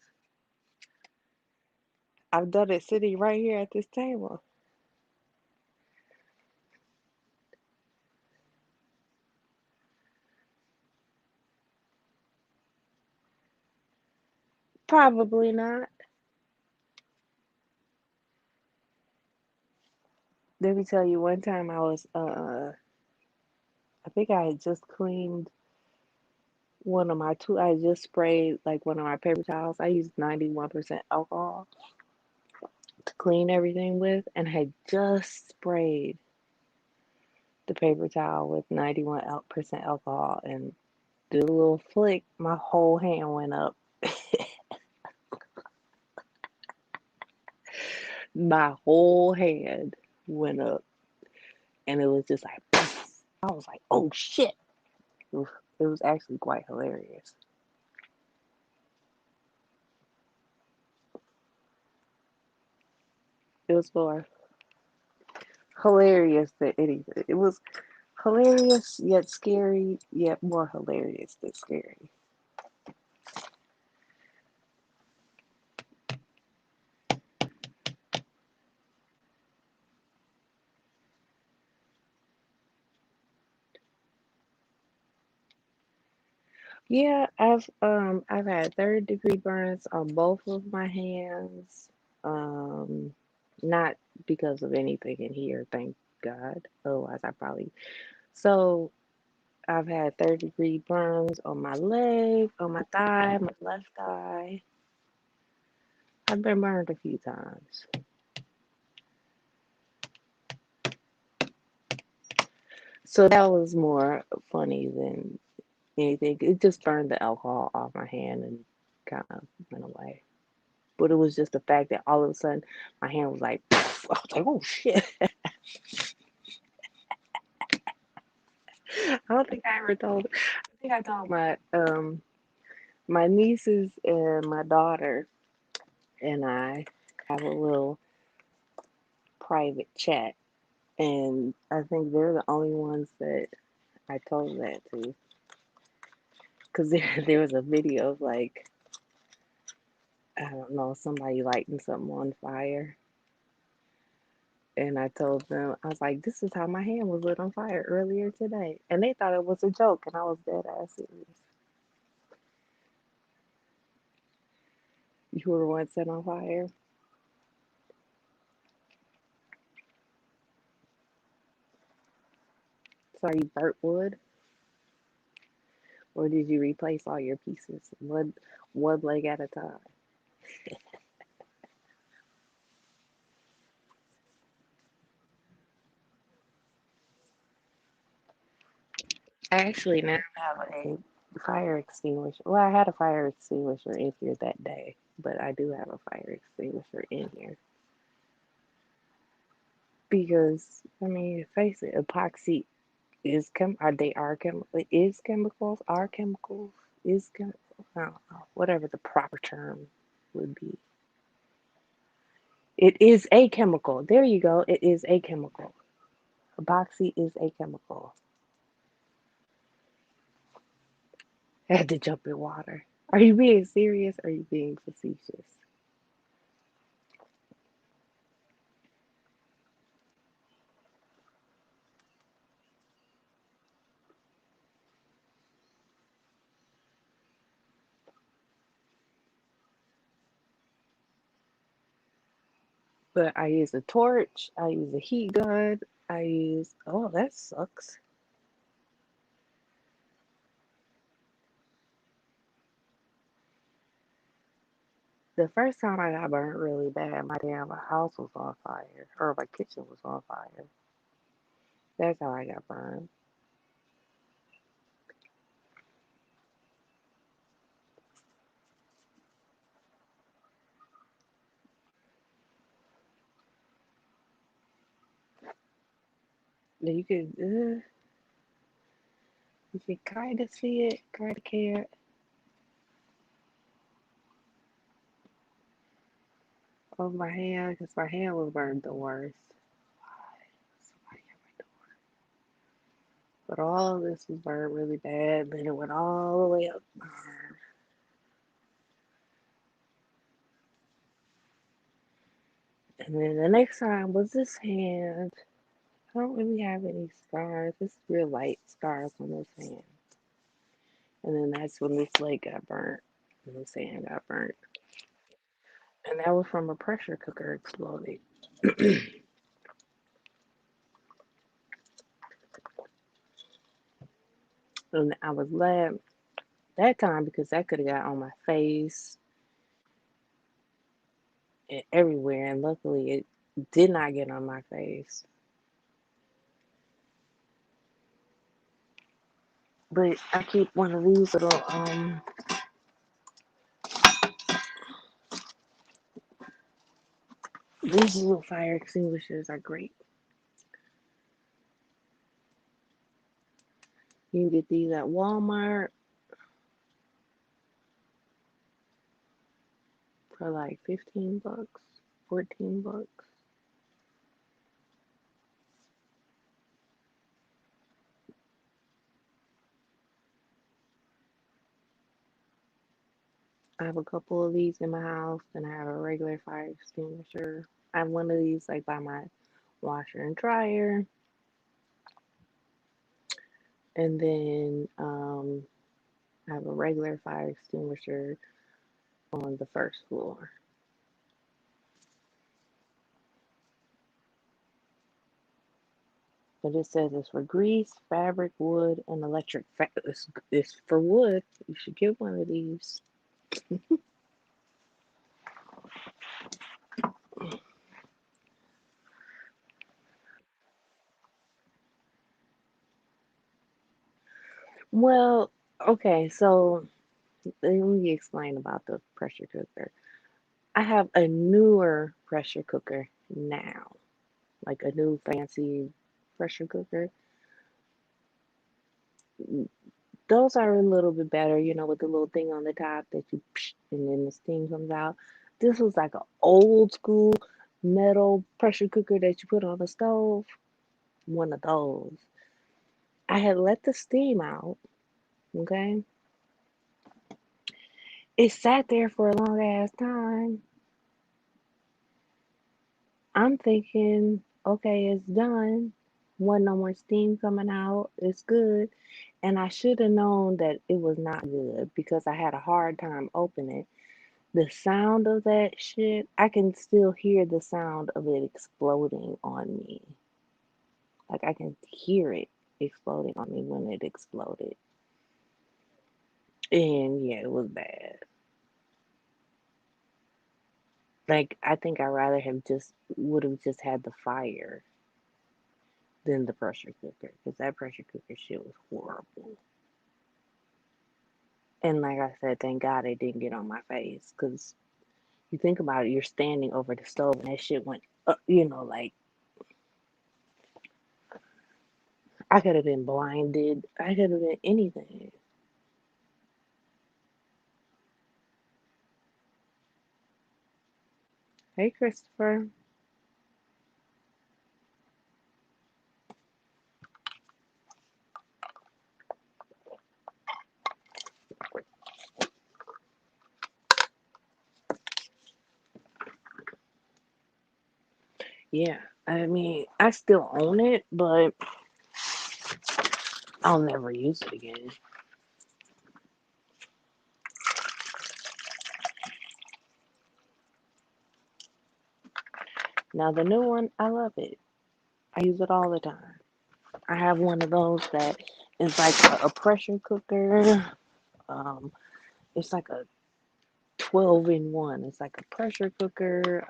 I've done it sitting right here at this table. Probably not. Let me tell you, one time I think I had just cleaned I just sprayed like one of my paper towels. I used 91% alcohol to clean everything with, and I had just sprayed the paper towel with 91% alcohol and did a little flick. My whole hand went up. My whole hand went up, and it was just like, poof. I was like, oh shit. It was actually quite hilarious. It was more hilarious than anything. It was hilarious yet scary, yet more hilarious than scary. Yeah, I've had third-degree burns on both of my hands. Um, Not because of anything in here, thank God. Otherwise, I probably. So I've had third-degree burns on my leg, on my thigh, my left thigh. I've been burned a few times. So that was more funny than anything. It just burned the alcohol off my hand and kind of went away. But it was just the fact that all of a sudden my hand was like, poof. I was like, oh shit. I don't think I ever told. I think I told my nieces and my daughter and I have a little private chat, and I think they're the only ones that I told that to, because there was a video of like, I don't know, somebody lighting something on fire. And I told them, I was like, this is how my hand was lit on fire earlier today. And they thought it was a joke, and I was dead ass serious. You were once set on fire? So you burnt wood? Or did you replace all your pieces, one leg at a time? I actually now have a fire extinguisher. Well, I had a fire extinguisher in here that day, but I do have a fire extinguisher in here because I mean, face it, epoxy is it is chemicals, are chemicals, is chem I don't know, whatever the proper term would be. It is a chemical. There you go. It is a chemical. Epoxy is a chemical. I had to jump in water. Are you being serious? Or are you being facetious? But I use a torch. I use a heat gun. Oh, that sucks. The first time I got burned really bad, my damn house was on fire, or my kitchen was on fire. That's how I got burned. You can kind of see it, kind of can't. On my hand, because my hand was burned the worst. Somebody at my door. But all of this was burned really bad. Then it went all the way up my arm. And then the next time was this hand. I don't really have any scars. It's real light scars on this hand. And then that's when this leg got burnt. And this hand got burnt. And that was from a pressure cooker exploding. And I was glad that time because that could have got on my face and everywhere. And luckily it did not get on my face. But I keep one of these little fire extinguishers are great. You can get these at Walmart for like 15 bucks, 14 bucks. I have a couple of these in my house, and I have a regular fire extinguisher. I have one of these like by my washer and dryer, and then I have a regular fire extinguisher on the first floor. But it says it's for grease, fabric, wood, and electric. It's for wood. You should get one of these. Well, okay, so let me explain about the pressure cooker. I have a newer pressure cooker now, like a new fancy pressure cooker. Those are a little bit better, with the little thing on the top that you psh, and then the steam comes out. This was like an old school metal pressure cooker that you put on the stove. One of those. I had let the steam out, okay? It sat there for a long ass time. I'm thinking, okay, it's done. Wasn't no more steam coming out. It's good. And I should have known that it was not good because I had a hard time opening it. The sound of that shit, I can still hear the sound of it exploding on me. Like I can hear it exploding on me when it exploded. And yeah, it was bad. Like I think I rather have just would have just had the fire than the pressure cooker because that pressure cooker shit was horrible. And like I said, thank God it didn't get on my face because you think about it, you're standing over the stove and that shit went up, like I could have been blinded. I could have been anything. Hey, Christopher. Yeah, I mean, I still own it, but I'll never use it again. Now, the new one, I love it. I use it all the time. I have one of those that is like a pressure cooker. Um, it's like a 12 in one. It's like a pressure cooker,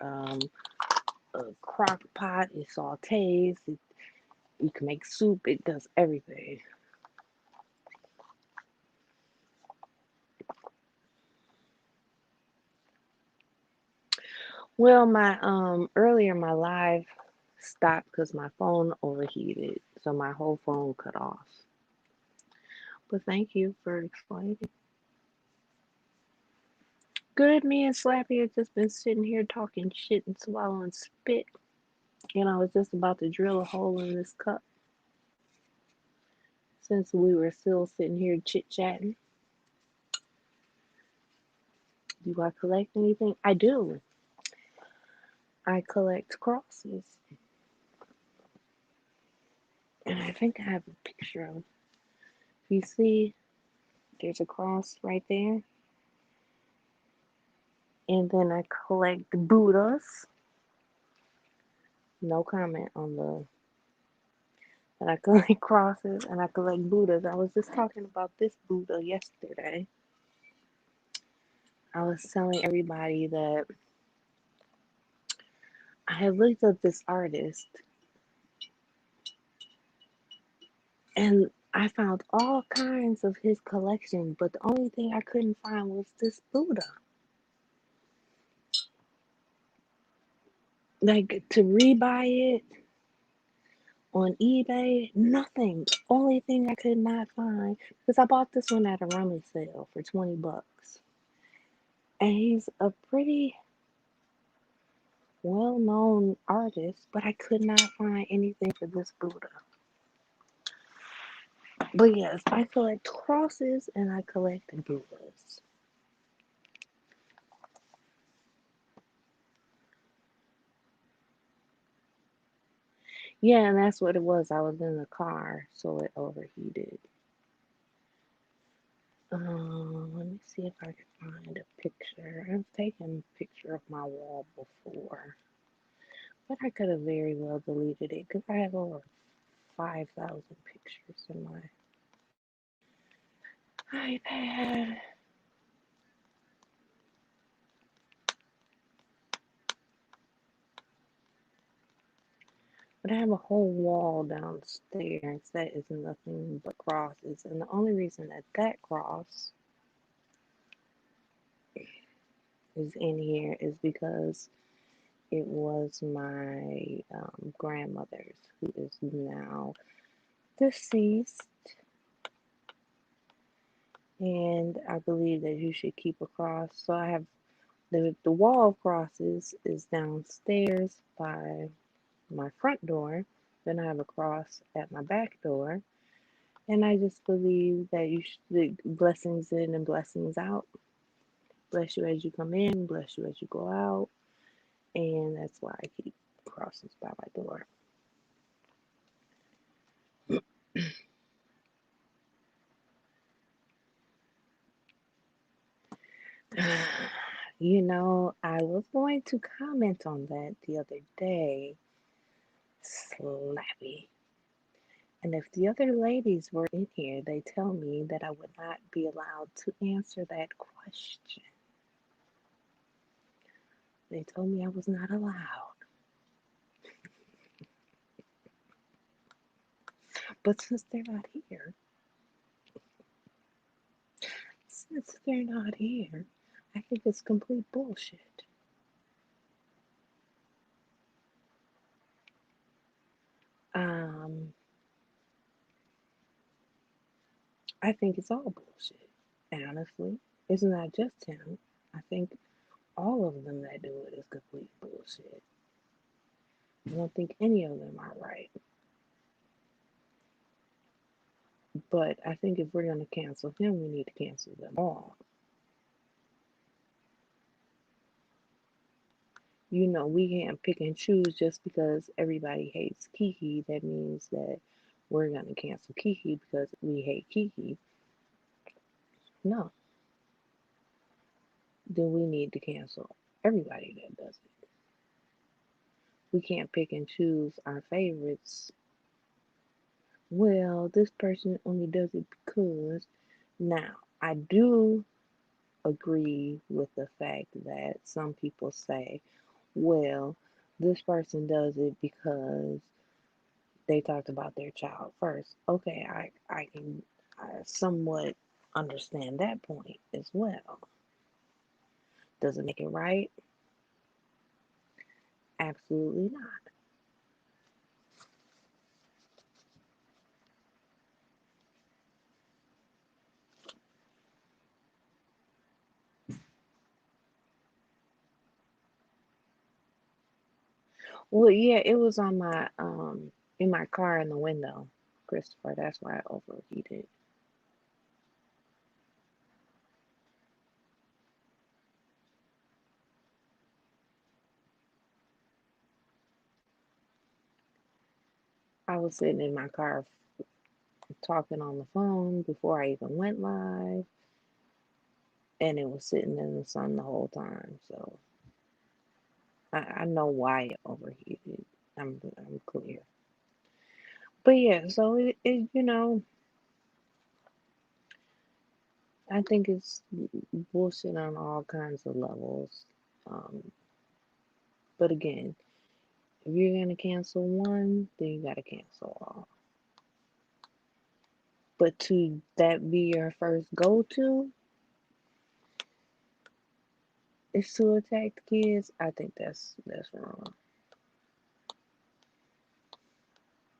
a crock pot. It sautés. You can make soup. It does everything. Well, my earlier my live stopped because my phone overheated, so my whole phone cut off. But thank you for explaining. Good, me and Slappy have just been sitting here talking shit and swallowing spit, and I was just about to drill a hole in this cup since we were still sitting here chit chatting. Do I collect anything? I do. I collect crosses, and I think I have a picture of. If you see, there's a cross right there. And then I collect Buddhas. No comment on the that I collect crosses and I collect Buddhas. I was just talking about this Buddha yesterday. I was telling everybody that I had looked up this artist and I found all kinds of his collection, but the only thing I couldn't find was this Buddha. Like to rebuy it on eBay, nothing. Only thing I could not find because I bought this one at a rummage sale for $20. And he's a pretty well-known artist, but I could not find anything for this Buddha. But yes, I collect crosses and I collect Buddhas. Yeah, and that's what it was. I was in the car, so it overheated. Let me see if I can find a picture. I've taken a picture of my wall before, but I could have very well deleted it because I have over 5,000 pictures in my iPad. But I have a whole wall downstairs that is nothing but crosses. And the only reason that that cross is in here is because it was my grandmother's, who is now deceased. And I believe that you should keep a cross. So I have the wall of crosses is downstairs by my front door. Then I have a cross at my back door. And I just believe that you should blessings in and blessings out. Bless you as you come in, bless you as you go out. And that's why I keep crosses by my door. You know, I was going to comment on that the other day. Slappy. And if the other ladies were in here, they tell me that I would not be allowed to answer that question. They told me I was not allowed. But since they're not here, I think it's complete bullshit. Um, I think it's all bullshit. Honestly, it's not just him. I think all of them that do it is complete bullshit. I don't think any of them are right. But I think if we're going to cancel him, we need to cancel them all. You know, we can't pick and choose just because everybody hates Kiki. That means that we're going to cancel Kiki because we hate Kiki. No, then we need to cancel everybody that does it. We can't pick and choose our favorites. Well, this person only does it because. Now, I do agree with the fact that some people say, well, this person does it because they talked about their child first. Okay, I can somewhat understand that point as well. Does it make it right? Absolutely not. Well, yeah, it was on my in my car in the window, Christopher. That's why I overheated. I was sitting in my car talking on the phone before I even went live, and it was sitting in the sun the whole time. So I know why it overheated. I'm clear. But yeah, so I think it's bullshit on all kinds of levels. Um, but again, if you're gonna cancel one, then you gotta cancel all. But to that be your first go-to is to attack the kids. I think that's wrong.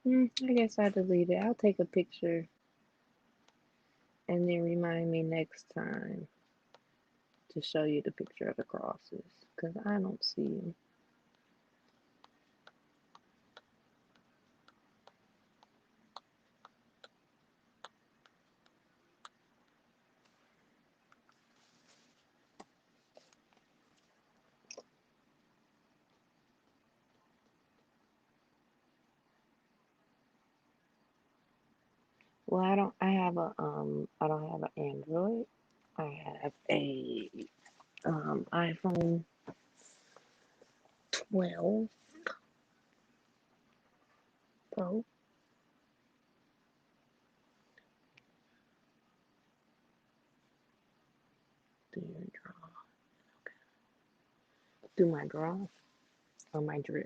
I guess I delete it. I'll take a picture and then remind me next time to show you the picture of the crosses because I don't see them. Well, I don't have an Android. I have a iPhone 12 Pro. Do your draw. Do my draw or my drill.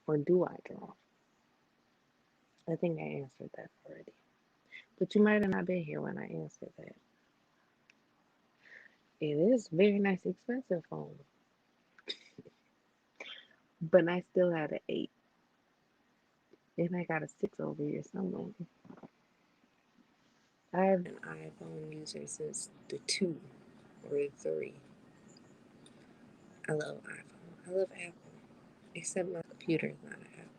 Or do I draw? I think I answered that already. But you might have not been here when I answered that. It is a very nice, expensive phone. But I still had an 8. And I got a 6 over here somewhere. I've been an iPhone user since the 2 or the 3. I love iPhone. I love Apple. Except my computer is not an Apple.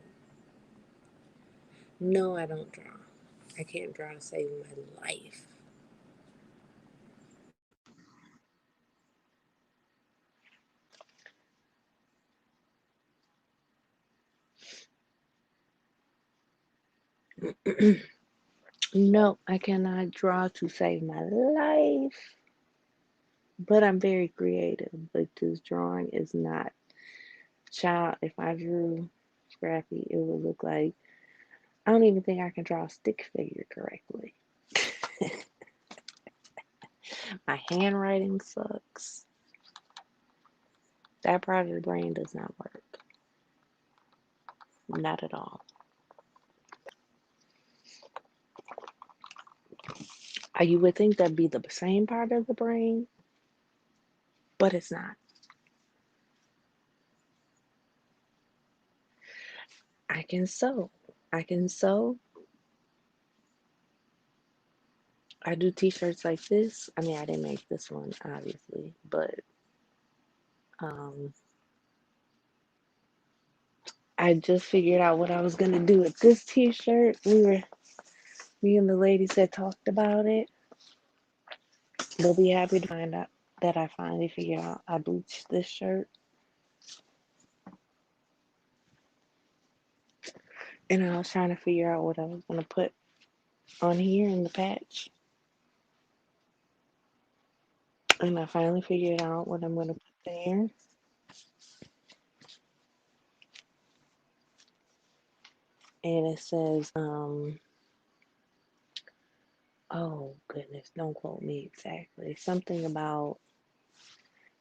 No, I don't draw. I can't draw to save my life. No, I cannot draw to save my life. But I'm very creative. But this drawing is not child. If I drew Scrappy, it would look like I don't even think I can draw a stick figure correctly. My handwriting sucks. That part of the brain does not work. Not at all. You would think that'd be the same part of the brain, but it's not. I can sew. I can sew. I do t-shirts like this. I mean, I didn't make this one, obviously, but um, I just figured out what I was gonna do with this t-shirt. Me and the ladies that talked about it. They'll be happy to find out that I finally figured out I bleached this shirt. And I was trying to figure out what I was gonna put on here in the patch. And I finally figured out what I'm gonna put there. And it says, oh goodness, don't quote me exactly. Something about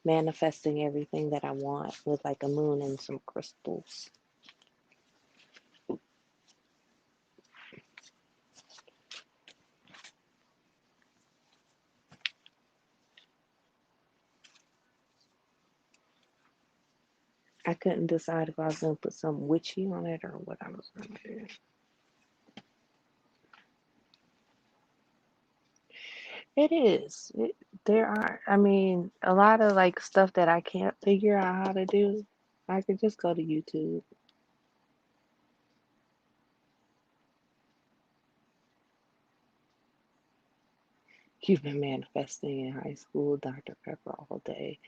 manifesting everything that I want with like a moon and some crystals. I couldn't decide if I was gonna put some witchy on it or what I was gonna do. It is. There are, I mean, a lot of like stuff that I can't figure out how to do. I could just go to YouTube. You've been manifesting in high school, Dr. Pepper all day.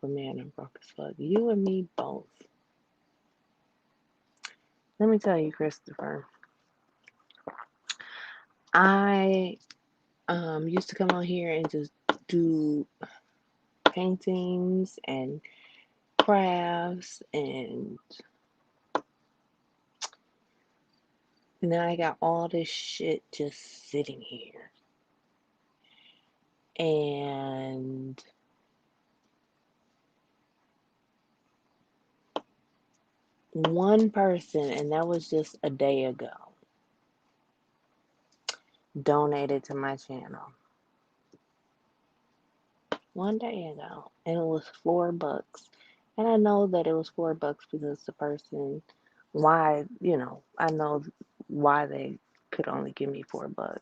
For man, I'm broke as fuck. You and me both. Let me tell you, Christopher. I used to come on here and just do paintings and crafts, and now I got all this shit just sitting here. And one person, and that was just a day ago, donated to my channel. One day ago, and it was $4. And I know that it was $4 because the person, why, I know why they could only give me $4.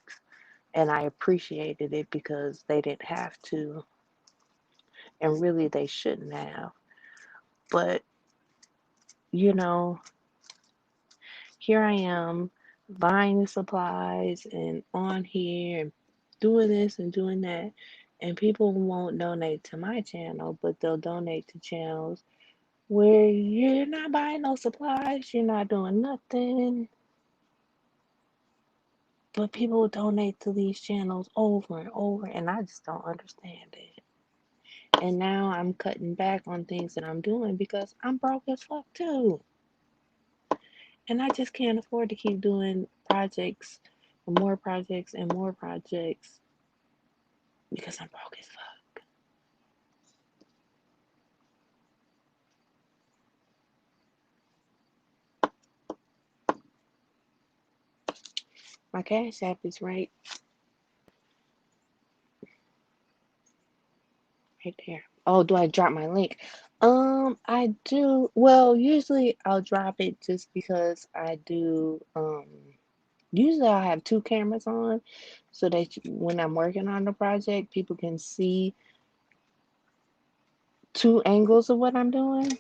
And I appreciated it because they didn't have to, and really they shouldn't have. But, you know, here I am buying the supplies and on here and doing this and doing that. And people won't donate to my channel, but they'll donate to channels where you're not buying no supplies, you're not doing nothing, but people donate to these channels over and over, and I just don't understand it. And now I'm cutting back on things that I'm doing because I'm broke as fuck too. And I just can't afford to keep doing projects and more projects and more projects because I'm broke as fuck. My Cash App is right there. Oh, do I drop my link? I do. Well, usually I'll drop it just because I do. Usually I have two cameras on so that when I'm working on the project, people can see two angles of what I'm doing.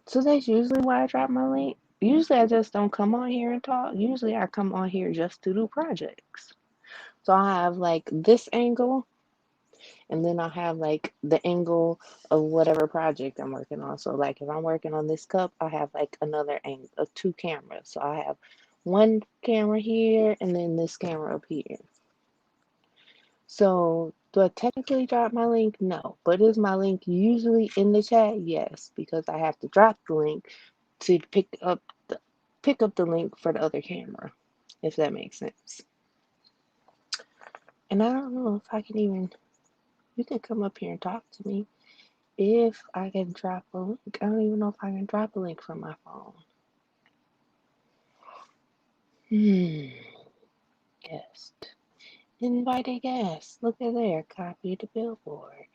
So that's usually why I drop my link. Usually I just don't come on here and talk. Usually I come on here just to do projects. So I have like this angle, and then I'll have like the angle of whatever project I'm working on. So like if I'm working on this cup, I have like another angle of two cameras. So I have one camera here and then this camera up here. So do I technically drop my link? No. But is my link usually in the chat? Yes, because I have to drop the link to pick up the link for the other camera, if that makes sense. And I don't know if I can even, you can come up here and talk to me if I can drop a link. I don't even know if I can drop a link from my phone. Guest. Invite a guest. Look at there. Copy the billboard.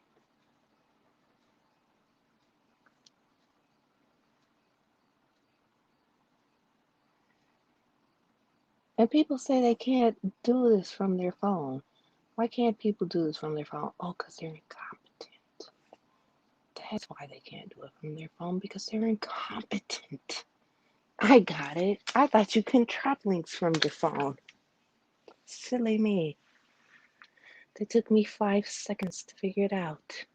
And people say they can't do this from their phone. Why can't people do this from their phone? Oh, because they're incompetent. That's why they can't do it from their phone, because they're incompetent. I got it. I thought you couldn't drop links from your phone. Silly me. It took me 5 seconds to figure it out.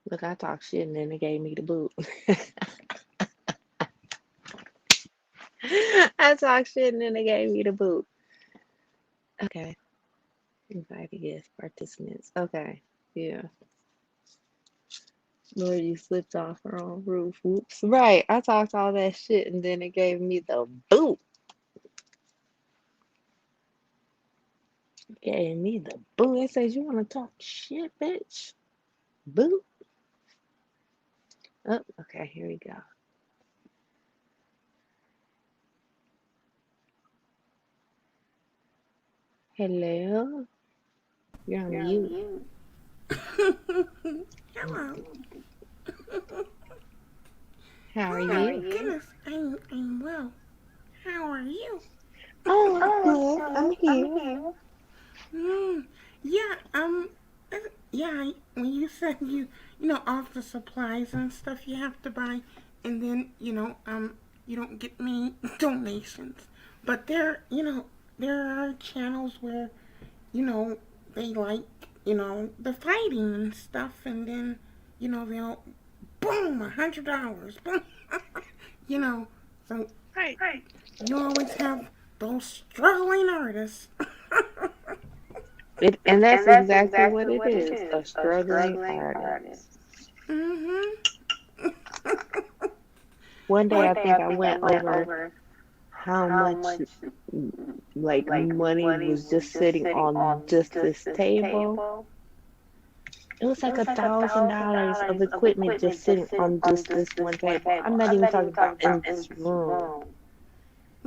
Look, I talked shit and then they gave me the boot. I talked shit and then they gave me the boot. Okay. Invite guest participants. Okay. Yeah. Lord, you slipped off her own roof. Whoops. Right. I talked all that shit and then it gave me the boot. Gave me the boot. It says, you want to talk shit, bitch? Boot. Oh, okay. Here we go. Hello. You're on mute. Hello. How are Oh you? my goodness, I'm well. How are you? Oh, I'm good. I'm here. Mm, yeah, yeah. When you said all the supplies and stuff you have to buy, and then you don't get many donations. But there are channels where they like the fighting and stuff, and then they'll boom $100, boom, you know. So Right. you always have those struggling artists. And that's exactly what it is, a struggling artist. one day I think I went over how much money was just sitting on just this table. It was like $1,000 of equipment just sitting on just this one table. I'm not even talking about in this room,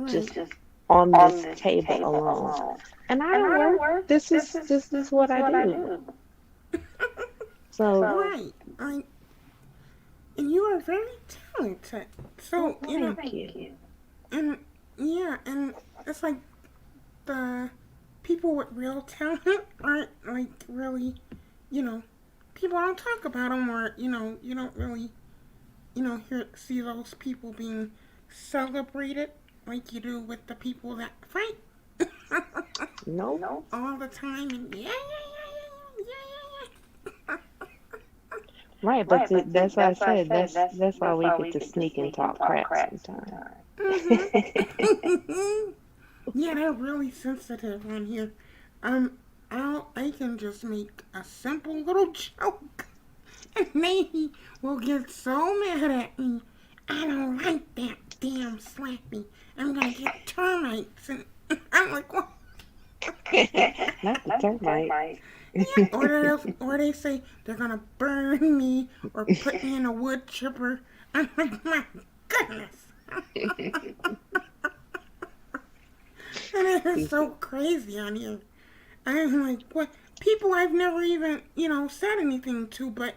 just Right. on this table alone. And I don't work. This is what I do. So Right. And you are very talented. well, So, thank you. and yeah, and it's like the people with real talent aren't like really, you know, people don't talk about them, or you don't really, see those people being celebrated like you do with the people that fight Nope. all the time. And yeah, yeah, yeah, yeah, yeah, Right, but that's why I said that's why we get to sneak and talk crap sometimes. yeah. Mhm. Yeah, they're really sensitive on here. Um, I can just make a simple little joke, and they will get so mad at me. I don't like that damn Slappy. I'm gonna get termites, and I'm like, what? Not the termite. Yeah, or they say they're gonna burn me or put me in a wood chipper. I'm like, my goodness. And it is so crazy on here. I'm like, what? People I've never even, said anything to, but,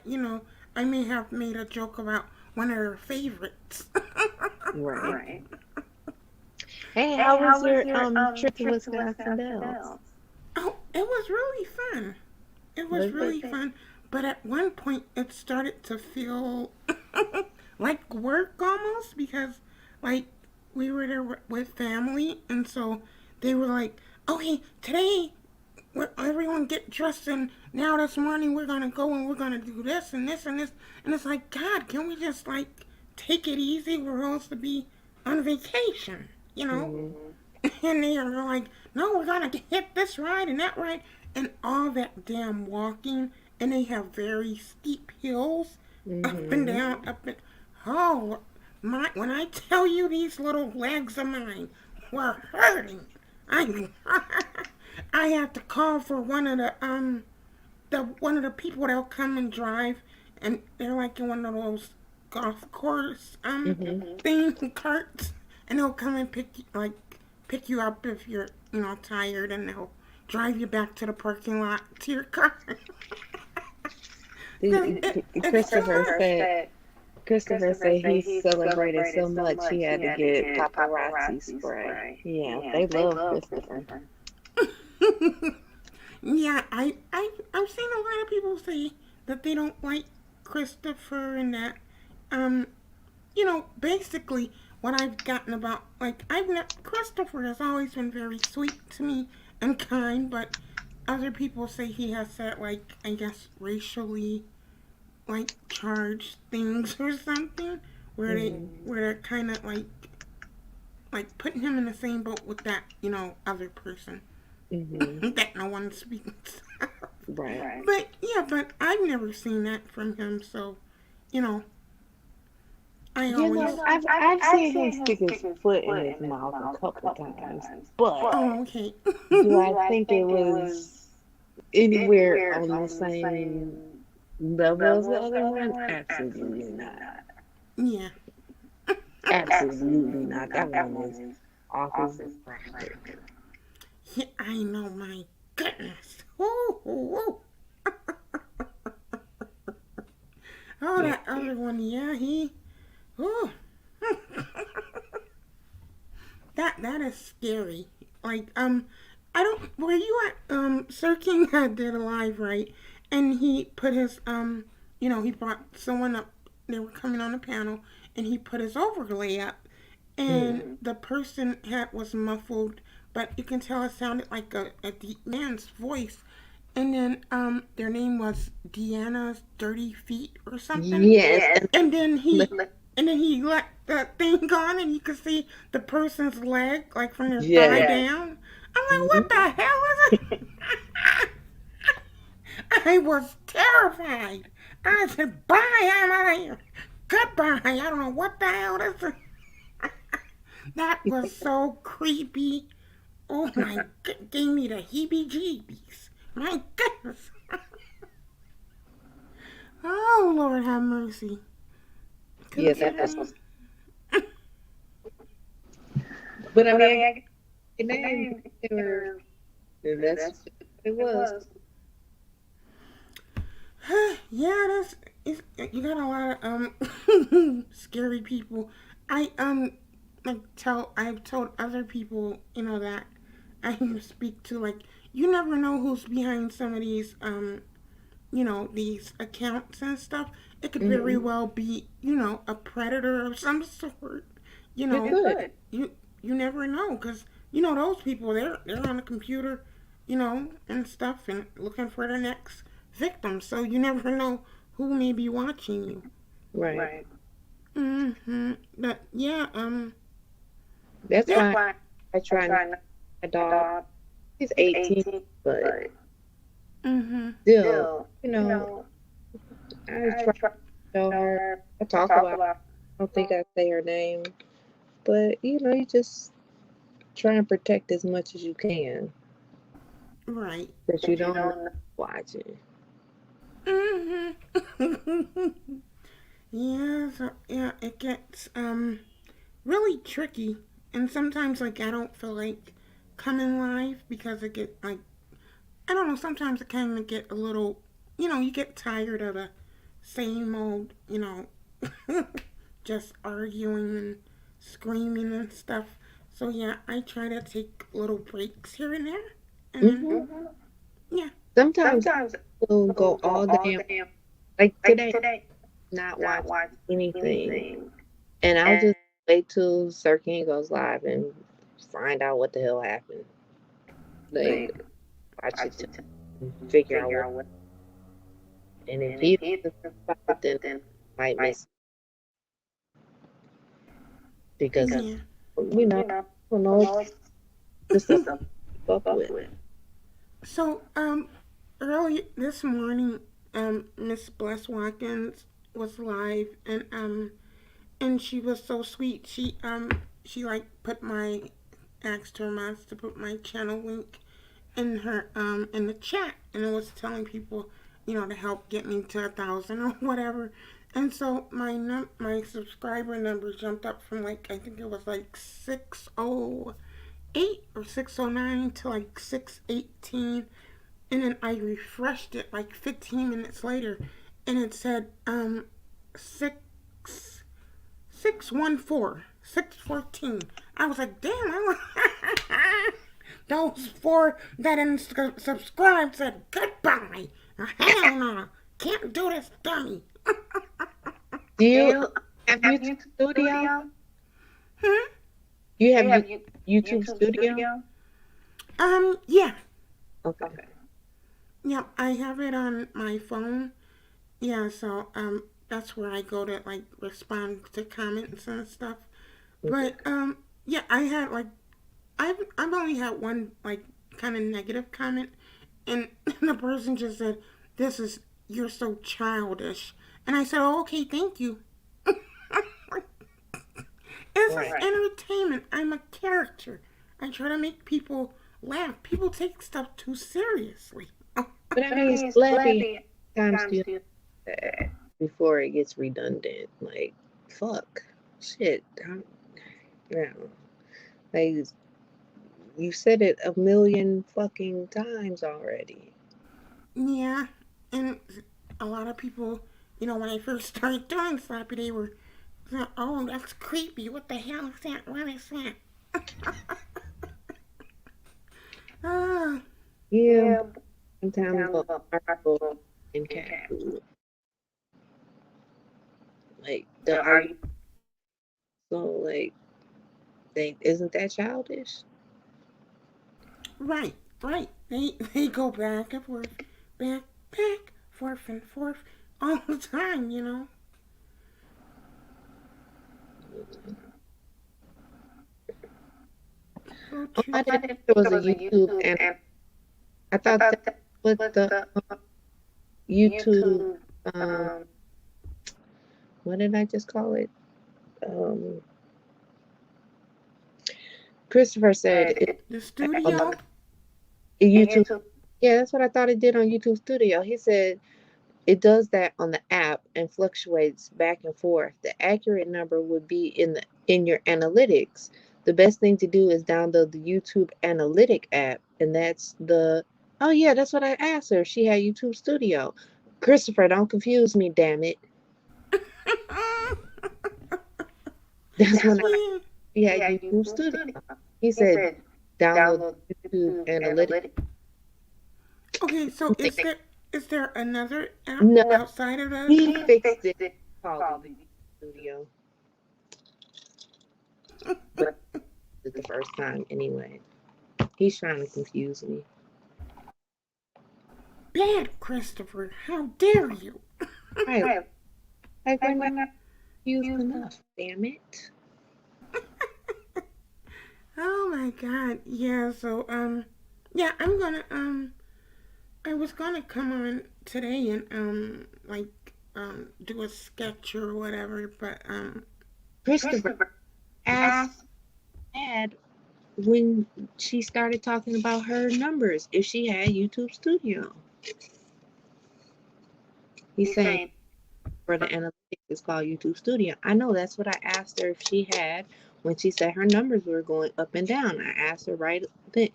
I may have made a joke about one of their favorites. Right. Hey, how was your trip to Wisconsin Dells? Oh, it was really fun. It was Was it? really fun. But at one point, it started to feel like work almost, because, like, we were there with family, and so they were like, okay, today everyone get dressed, and now this morning we're gonna go and we're gonna do this and this and this, and it's like, God, can we just like take it easy? We're supposed to be on vacation. Mm-hmm. And they are like, no, we're gonna hit this ride and that ride and all that damn walking, and they have very steep hills up and Mm-hmm. down, up and oh my! When I tell you these little legs of mine were hurting, I I had to call for one of the people that'll come and drive, and they're like in one of those golf course Mm-hmm. thing carts, and they'll come and pick you up if you're tired, and they'll drive you back to the parking lot to your car. It's too Christopher much. said he celebrated so much he had to get paparazzi spray. Yeah, they love Christopher. Yeah, I've seen a lot of people say that they don't like Christopher, and that um basically what I've gotten about, like, Christopher has always been very sweet to me and kind, but other people say he has said, like, I guess racially like charged things or something, where Mm-hmm. they're kind of like putting him in the same boat with that other person Mm-hmm. that no one speaks. Right. But yeah, but I've never seen that from him, so you know, I always. I've seen him stick his foot in his mouth a couple times, but Oh, okay. do I think it was anywhere on the same level as the other one? Absolutely not. Yeah. Absolutely not. That one is off his rocker. Yeah, I know. My goodness. Ooh, ooh, ooh. Oh, Yeah. that other one. Yeah, he. Ooh. That is scary. Like, I don't. Were you at Sir King did a live, right? And he put his he brought someone up. They were coming on the panel, and he put his overlay up, Mm. and the person had was muffled, but you can tell it sounded like a deep man's voice. And then their name was Deanna's Dirty Feet or something. Yes, And then and he let the thing on, and you could see the person's leg, like from their thigh yes. down. I'm like, what Mhm. the hell is it? I was terrified. I said, bye, I'm out of here. Goodbye. I don't know what the hell this is. That was so creepy. Oh my god, gave me the heebie jeebies. My goodness. Oh, Lord have mercy. Yeah, that was. Considering. But I mean, I guess the name they were. That's what it was. Yeah, that's. It's, you got a lot of scary people. I I've told other people, that I speak to, like, you never know who's behind some of these these accounts and stuff. It could very Mm-hmm. well be, a predator of some sort. You It know, could. you you never know, because those people, they're on the computer, and stuff, and looking for the next victim. So you never know who may be watching you. Right. But yeah, That's yeah. why I try not my dog. He's 18, but Mhm. still, I try to show her. I talk about. I don't think I say her name, but you just try and protect as much as you can, Right. because you don't know who's watching. Mhm. Yeah. So yeah, it gets really tricky, and sometimes, like, I don't feel like coming live because it get, like, I don't know. Sometimes it kind of get a little, you get tired of the same old, just arguing and screaming and stuff. So yeah, I try to take little breaks here and there, and then Hmm. yeah. Sometimes we'll go all damn, like today, not watch anything, and I'll just wait till Sir King goes live and find out what the hell happened. Like, watch it till and figure out what. And if he doesn't fight, then I might miss it because Yeah. I don't know, it's just a lot to keep up with. So early this morning, Miss Bless Watkins was live, and she was so sweet. She like put my asked her moms to put my channel link in her in the chat, and it was telling people, to help get me to 1,000 or whatever. And so my subscriber number jumped up from, like, I think it was like 608 or 609 to like 618, and then I refreshed it like 15 minutes later, and it said 614. I was like, damn, those four that didn't subscribe said goodbye. Hell no, can't do this, dummy. Do you have YouTube Studio? Hmm? You have YouTube Studio? Yeah. Okay. Yeah, I have it on my phone. Yeah, so that's where I go to, like, respond to comments and stuff. Okay. But yeah, I had, like, I've only had one, like, kind of negative comment, and the person just said, "This is you're so childish," and I said, "Oh, okay, thank you." This is Right. entertainment. I'm a character. I try to make people laugh. People take stuff too seriously. But I mean, Slappy, how many times do you have that before it gets redundant? Like, fuck. Shit. Yeah. Like, you said it a million fucking times already. Yeah, and a lot of people, when I first started doing Slappy, they were like, "Oh, that's creepy. What the hell is that? What is that?" Ah, Yeah, sometimes about article and cat food. Like, the argument. So, like, they isn't that childish? right, right. They go back and forth, back, forth and forth all the time. So Oh, I tricky. didn't know there was a YouTube, and I thought that was the YouTube, um, what did I just call it? Um, Christopher said it The on studio. YouTube. Yeah, that's what I thought it did on YouTube Studio. He said it does that on the app and fluctuates back and forth. The accurate number would be in your analytics. The best thing to do is download the YouTube Analytic app, and that's the. Oh yeah, that's what I asked her. She had YouTube Studio. Christopher, don't confuse me, damn it. That's when Yeah. she had YouTube Studio. He said download YouTube Analytics. Okay, so is there another app No, outside of the? he fixed it. Called it YouTube Studio, but it's the first time anyway. He's trying to confuse me. Bad Christopher, how dare you? Right, like we're not confused enough. Damn it. Oh my god. Yeah, so yeah, I was gonna come on today and do a sketch or whatever, but Christopher asked Dad when she started talking about her numbers if she had YouTube Studio. He's saying for the analytics it's called YouTube Studio. I know that's what I asked her if she had when she said her numbers were going up and down. I asked her right then.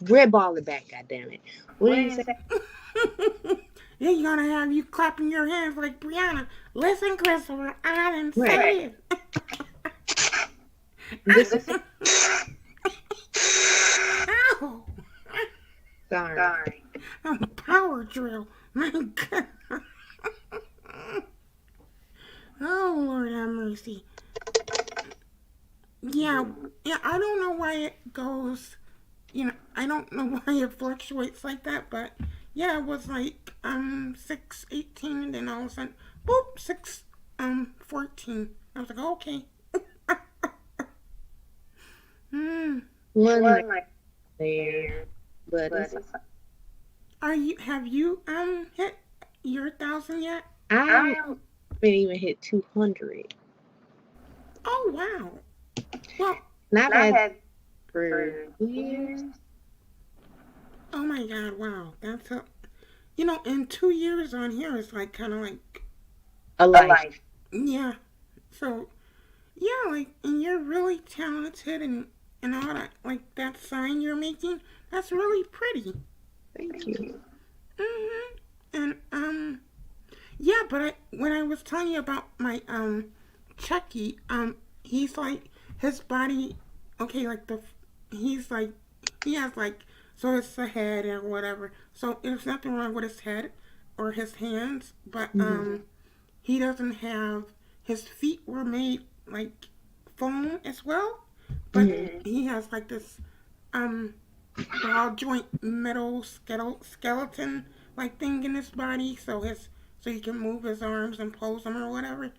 Red ball it back, goddammit. What did you say? he's gonna have you clapping your hands like Brianna. Listen, Christopher, I didn't Right. say it. This is Ow! sorry. Power drill. My God. Oh Lord have mercy. Yeah, yeah. I don't know why it goes. I don't know why it fluctuates like that, but yeah, it was like 6:18, and then all of a sudden, boop, 6:14. I was like, okay. Hmm. One right there, but it's Have you hit your 1,000 yet? I haven't even hit 200, Oh wow. Well, and I've had for 2 years oh my God, wow. In 2 years on here is like kind of like, a life. yeah. So yeah, like, and you're really talented and all that. Like that sign you're making, that's really pretty. Thank you. And yeah, but when I was telling you about my Chucky, he's like his body, okay, like he's like he has like so it's the head or whatever. So there's nothing wrong with his head or his hands, but Mm-hmm. he doesn't have his feet were made like foam as well, but Mm-hmm. he has like this um ball joint metal skeleton like thing in his body, so he can move his arms and pose them or whatever.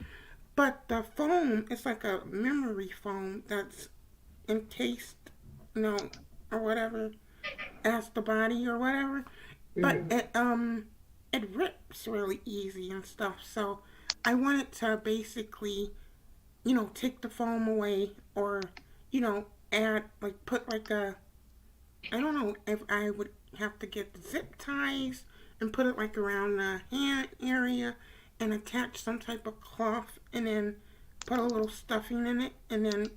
But the foam is like a memory foam that's encased, you know, or whatever, as the body or whatever. But Mm-hmm. it rips really easy and stuff. So I wanted to basically, take the foam away, or add like put like a, I don't know if I would have to get zip ties and put it like around the hand area and attach some type of cloth and then put a little stuffing in it, and then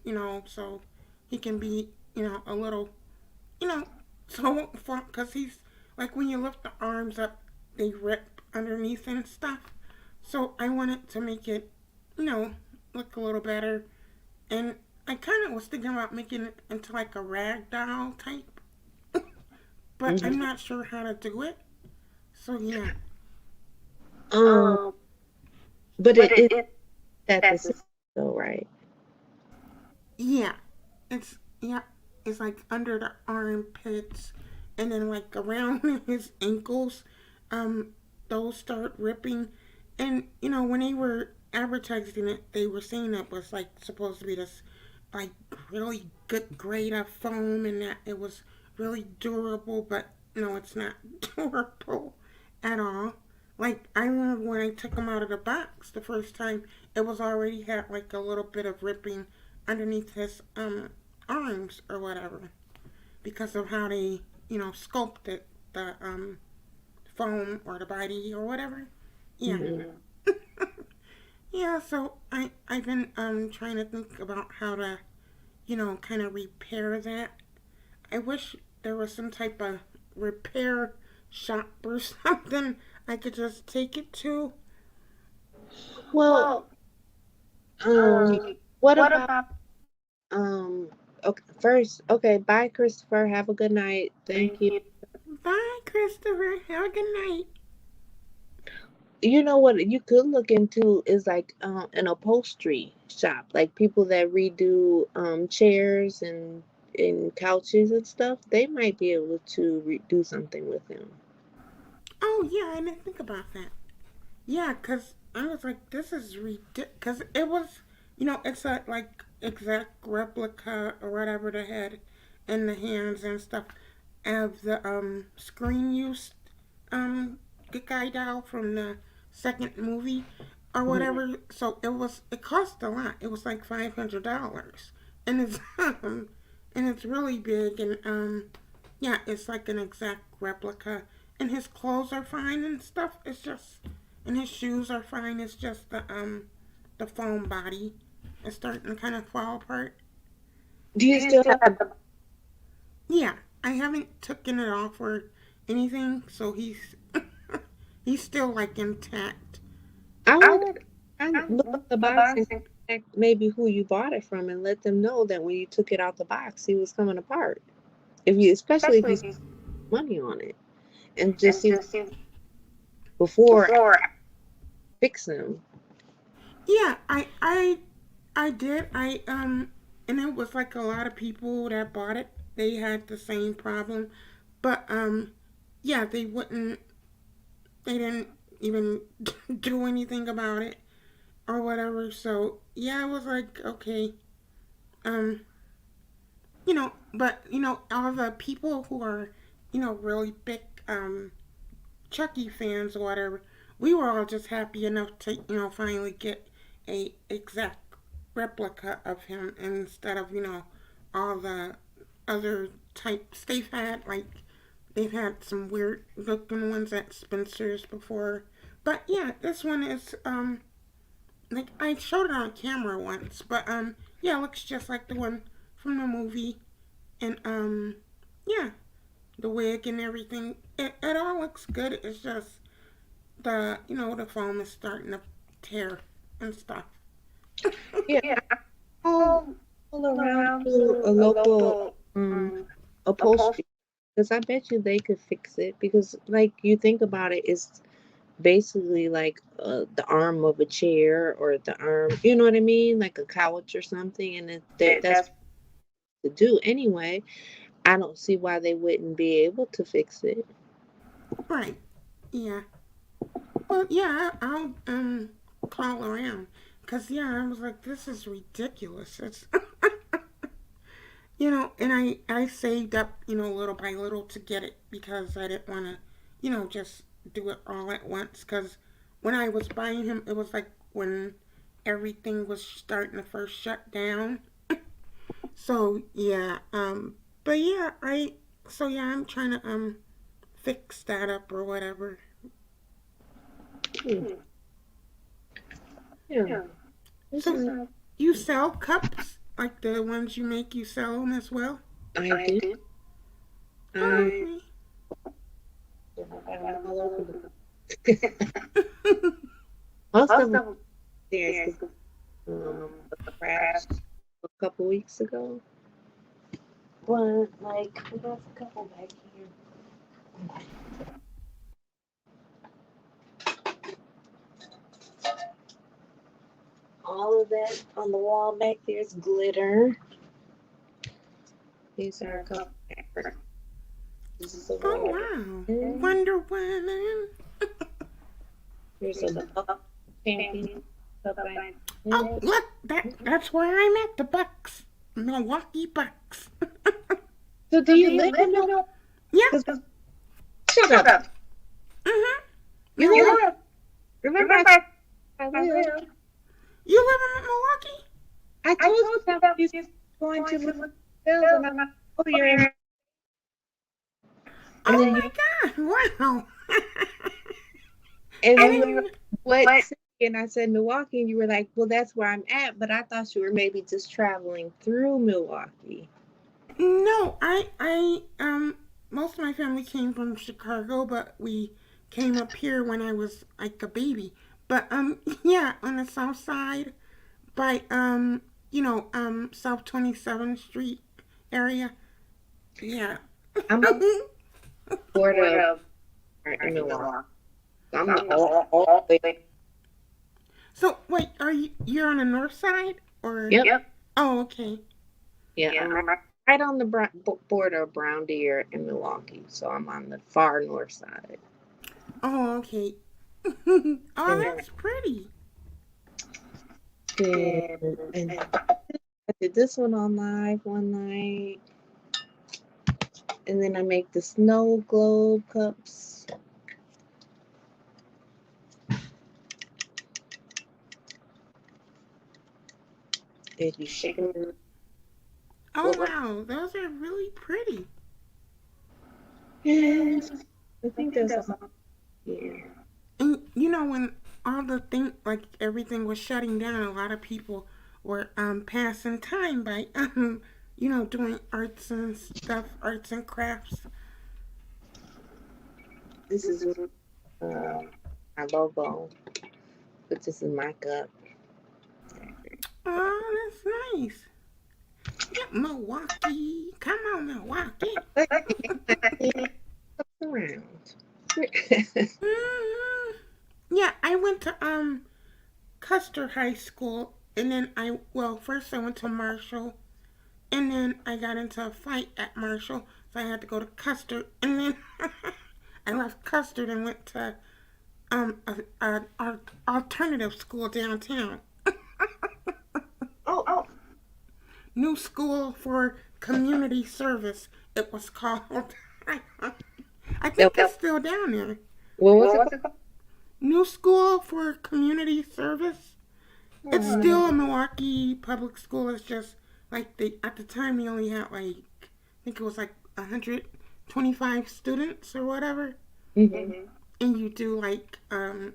so he can be a little, you know so because he's like, when you lift the arms up they rip underneath and stuff. So I wanted to make it, you know look a little better, and I kind of was thinking about making it into like a rag doll type, but I'm Mm-hmm. not sure how to do it. So yeah, Um, but it is at the same though, right? yeah, yeah, it's like under the armpits, and then like around his ankles, um, those start ripping, and when they were advertising it, they were saying it was like supposed to be this like really good grade of foam, and that it was really durable, but no, it's not durable at all. Like I remember when I took them out of the box the first time, it was already had like a little bit of ripping underneath his arms or whatever because of how they sculpted the foam or the body or whatever. Yeah. Mhm. Yeah, so I've been trying to think about how to kind of repair that. I wish there was some type of repair shop or something I could just take it to. Well, Well, um, what what about about um? Okay, first, okay. Bye, Christopher. Have a good night. Thank thank you. you. Bye, Christopher. Have a good night. You know what you could look into is like an upholstery shop, like people that redo chairs and couches and stuff. They might be able to do something with them. Oh yeah, I didn't think about that. Yeah, cause I was like, this is ridiculous. Cause it was, it's a like exact replica or whatever the head and the hands and stuff of the screen used the guy doll from the second movie or Mhm. whatever. So it cost a lot. It was like $500, and it's and it's really big and yeah, it's like an exact replica. And his clothes are fine and stuff. It's just and his shoes are fine. It's just the foam body is starting to kind of fall apart. Do Do you you still still have? have the? Yeah, I haven't taken it off or anything, so he's still like intact. I I would would I look I up the the box and box and contact maybe who you bought it from and let them know that when you took it out the box, it was coming apart. If you, especially if especially you if spent you money on it, and just and see just see before I before. fix them. Yeah, I did. And it was like a lot of people that bought it. They had the same problem, but yeah, they didn't even do anything about it or whatever. So yeah, I was like, okay, um, but all the people who are, really big Chucky fans or whatever, we were all just happy enough to, finally get a exact replica of him instead of, all the other types they've had. Like they've had some weird looking ones at Spencer's before. But yeah, this one is like I showed it on camera once, but yeah, it looks just like the one from the movie. And yeah, the wig and everything. It all looks good. It's just the foam is starting to tear and stuff. Yeah, Yeah, call all call around around to a to a local local upholstery upholstery. because I bet you they could fix it. Because like you think about it, it's basically like the arm of a chair or the arm, you know what I mean, like a couch or something, and that's That's to do anyway. I don't see why they wouldn't be able to fix it. right. Yeah. Well, yeah, I'll call around because yeah, I was like, this is ridiculous. It's and I saved up little by little to get it because I didn't want to just do it all at once because when I was buying him, it was like when everything was starting to first shut down. So yeah, but yeah, I'm trying to fix that up or whatever. Hmm. Yeah, Yeah. this So is you sell cups like the ones you make. You sell them as well. I I do. do. I Oh, got them all over the okay. most of Most them of them upstairs here because is the the crashed crafts. a couple weeks ago. But like there's a couple back here. All of that on the wall back there is glitter. These are a They're a couple couple. hammers. This is a Oh Wonder wow, Woman. Wonder Woman. Here's a Here's a Buck buck champion champion cup cup. I Oh had. look, that's where I'm at. The Bucks, Milwaukee Bucks. So do So do you you live live in in Milwaukee? Milwaukee? Yeah. 'Cause shut Shut up. up. Mhm. You live in, Milwaukee. remember I live. You live in Milwaukee? I told you that we used to going to Little Hills and I oh you're in and Oh then you my God! Wow. and I then you were like, didn't. what city? And I said Milwaukee and you were like, well that's where I'm at, but I thought you were maybe just traveling through Milwaukee. No, most of my family came from Chicago, but we came up here when I was like a baby. But yeah, on the south side by South 27th Street area. Yeah. I'm on the border of in Milwaukee. So I'm the all the way. So wait, you're on the north side or? Yep. Oh, okay. Yeah, I'm right on the border of Brown Deer and Milwaukee. So I'm on the far north side. Oh, okay. Oh, And that's pretty. then and I did this one on live one night. And then I make the snow globe cups. Did you shake them? Oh What? wow, those are really pretty. And I think that's all here. And when all the thing like everything was shutting down, a lot of people were passing time by doing arts and stuff, arts and crafts. This is my logo. But this is my cup. Oh, that's nice. Yeah, Milwaukee. Come on, Milwaukee. Around. mm Yeah, I went to Custer High School, and then first I went to Marshall, and then I got into a fight at Marshall, so I had to go to Custer, and then I left Custer and went to a alternative school downtown. Oh, New School for Community Service, it was called. I think that, it's still down there. what was it called? New School for Community Service. It's still a Oh, Milwaukee public school. It's just like at the time they only had like I think it was like 125 students or whatever, mm-hmm. and you do like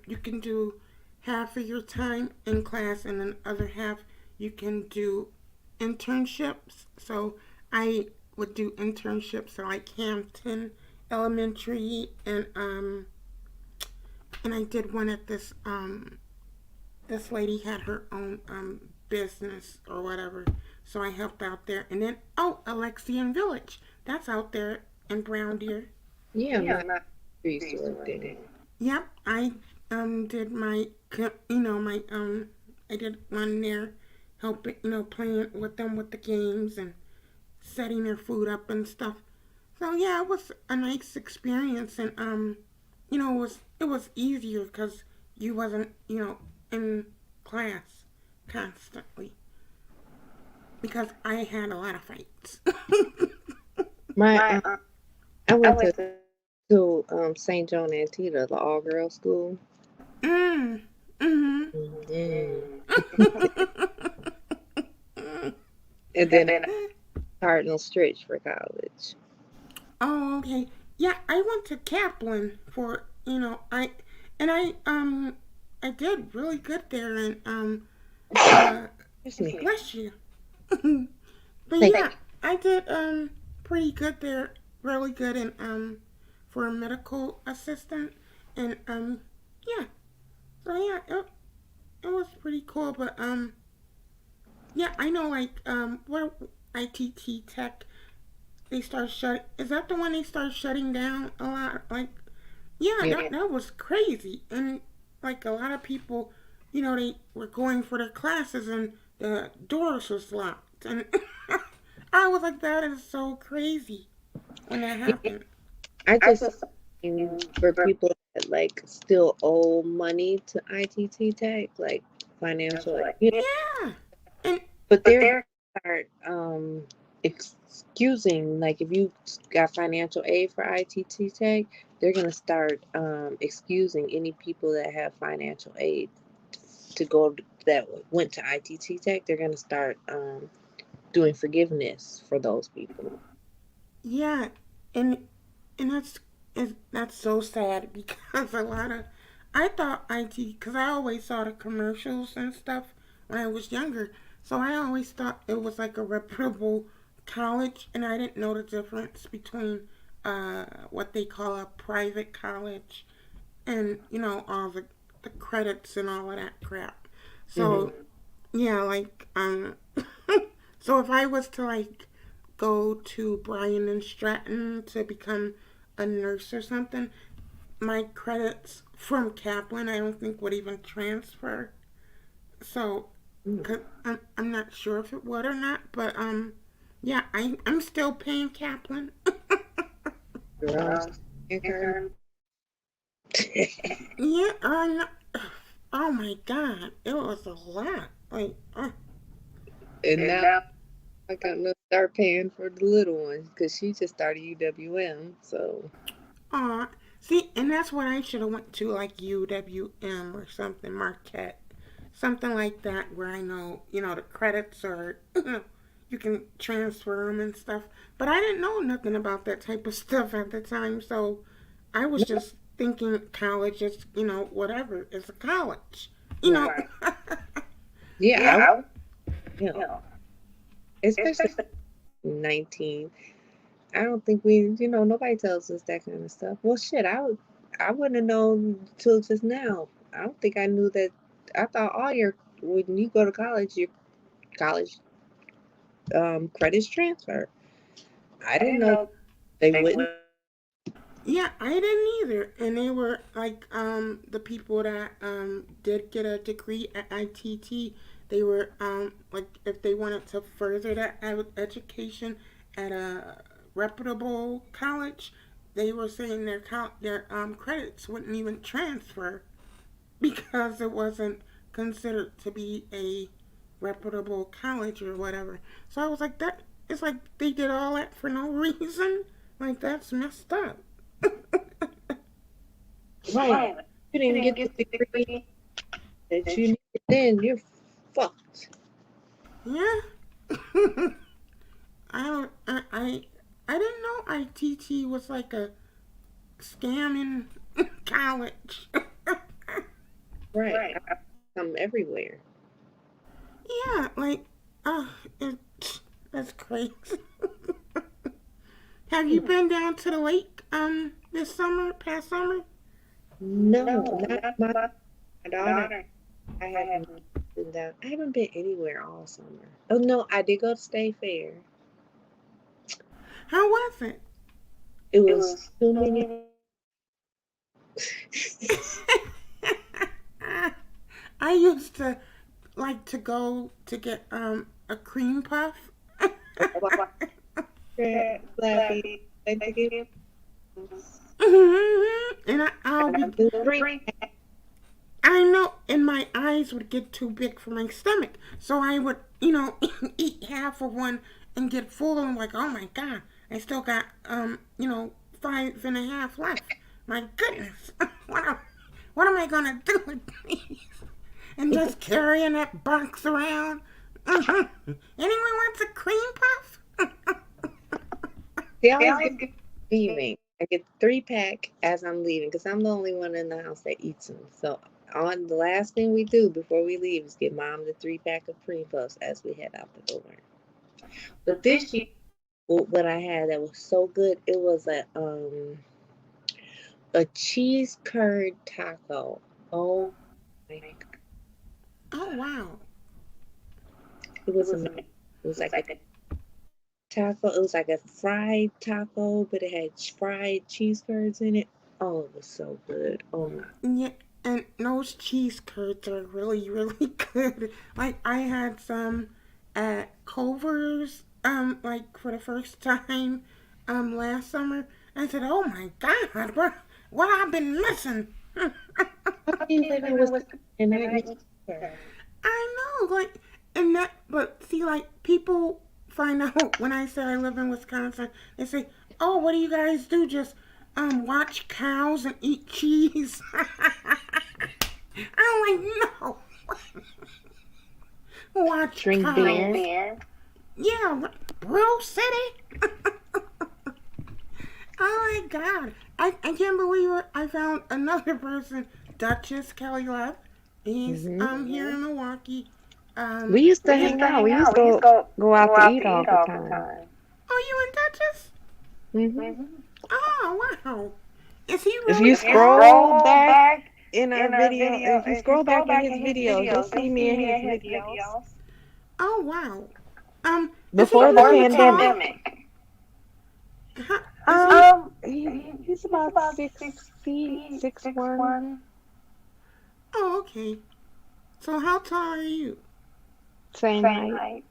you can do half of your time in class and then the other half you can do internships. So I would do internships at like Hampton Elementary and I did one at this lady had her own business or whatever. So I helped out there. And then Alexian Village. That's out there in Brown Deer. Yeah, my used to work there. Yep. I did my I did one there helping playing with them with the games and setting their food up and stuff. So yeah, it was a nice experience and it was easier because you wasn't in class constantly because I had a lot of fights. My I went to St. John Antietam, the all girls school. mm. Mhm. Mm. And then Cardinal Stritch for college. Oh, okay. Yeah, I went to Kaplan for I did really good there and uh Excuse me. bless you. But Thank yeah, I did pretty good there, really good and for a medical assistant and yeah. So yeah, it was pretty cool, but yeah, I know like what ITT Tech they start shut. Is that the one they start shutting down a lot? Like yeah, you. that was crazy, and like a lot of people, they were going for their classes and the doors was locked, and I was like, that is so crazy when that Yeah, happened. I just for people that like still owe money to ITT Tech, like financial, like, Yeah, and but they're gonna start excusing, like if you got financial aid for ITT Tech, they're gonna start excusing any people that have financial aid to go that went to ITT Tech. They're gonna start doing forgiveness for those people. Yeah, and and that's so sad because a lot of I thought IT because I always saw the commercials and stuff when I was younger, so I always thought it was like a reputable college, and I didn't know the difference between what they call a private college and all the credits and all of that crap. Hmm. So yeah, so if I was to go to Bryan and Stratton to become a nurse or something, my credits from Kaplan I don't think would even transfer. So, cause I'm not sure if it would or not, but yeah, I'm still paying Kaplan. Girl, Yeah, oh my god, it was a lot. and now I gotta start paying for the little ones because she just started UWM. So Aw, see, and that's what I should have went to, like UWM or something, Marquette, something like that, where I know, the credits are, you can transfer them and stuff. But I didn't know nothing about that type of stuff at the time, so I was just thinking college is, whatever, it's a college, you know. right, yeah, I you know, especially 19. I don't think nobody tells us that kind of stuff. Well, shit, I wouldn't have known till just now. I don't think I knew that. I thought all your when you go to college, your college credits transfer. I didn't know they wouldn't. Yeah, I didn't either. And they were like the people that did get a degree at ITT, they were like if they wanted to further that education at a reputable college, they were saying their credits wouldn't even transfer because it wasn't considered to be a reputable college or whatever. So I was like that it's like they did all that for no reason. Like that's messed up. Right. You didn't get the degree that you needed. Then you're fucked. Yeah. I don't. I didn't know ITT was like a scam in college. Right. I come everywhere. Yeah, like, oh, that's crazy. Have you been down to the lake this summer, past summer? No, not my daughter. I haven't been down. I haven't been anywhere all summer. Oh no, I did go to State Fair. How was it? It was too many. I used to like to go to get a cream puff. Flappy, like to give And I'll be do three. I know, and my eyes would get too big for my stomach. So I would, eat half of one and get full. And I'm like, oh my God, I still got, 5.5 left. My goodness, what am I going to do with these? And just carrying that box around. Anyone wants a cream puff? They always get leaving. I get 3-pack as I'm leaving because I'm the only one in the house that eats them. So on the last thing we do before we leave is get mom the 3-pack of cream puffs as we head out the door. But this year, what I had that was so good, it was a cheese curd taco. Oh my god, Oh, wow. it was amazing. It was like a taco. It was like a fried taco, but it had fried cheese curds in it. Oh, it was so good. Oh my. Yeah, and those cheese curds are really, really good. Like I had some at Culver's, like for the first time, last summer. I said, "Oh my God, what I've been missing." I can't believe it was and I eat her. I know, like, and that, but see, like, people find out when I say I live in Wisconsin, they say, "Oh, what do you guys do? Just watch cows and eat cheese?" I'm like, no, watch Drink cows. beer. Yeah, Brew City. Oh my God, I can't believe it. I found another person, Duchess Kelly Love. He's Hmm. here in Milwaukee. We used to hang out. We used to go out to eat all the time. Oh, you and Duchess? Hmm. Oh wow. Is he If really you tall? scroll back in our video, if you scroll back in his videos, you'll see me in his videos Oh wow. Is he before the really tall? pandemic. Is he? He's about 6 feet, 6'1". Oh, okay. So how tall are you? Same height.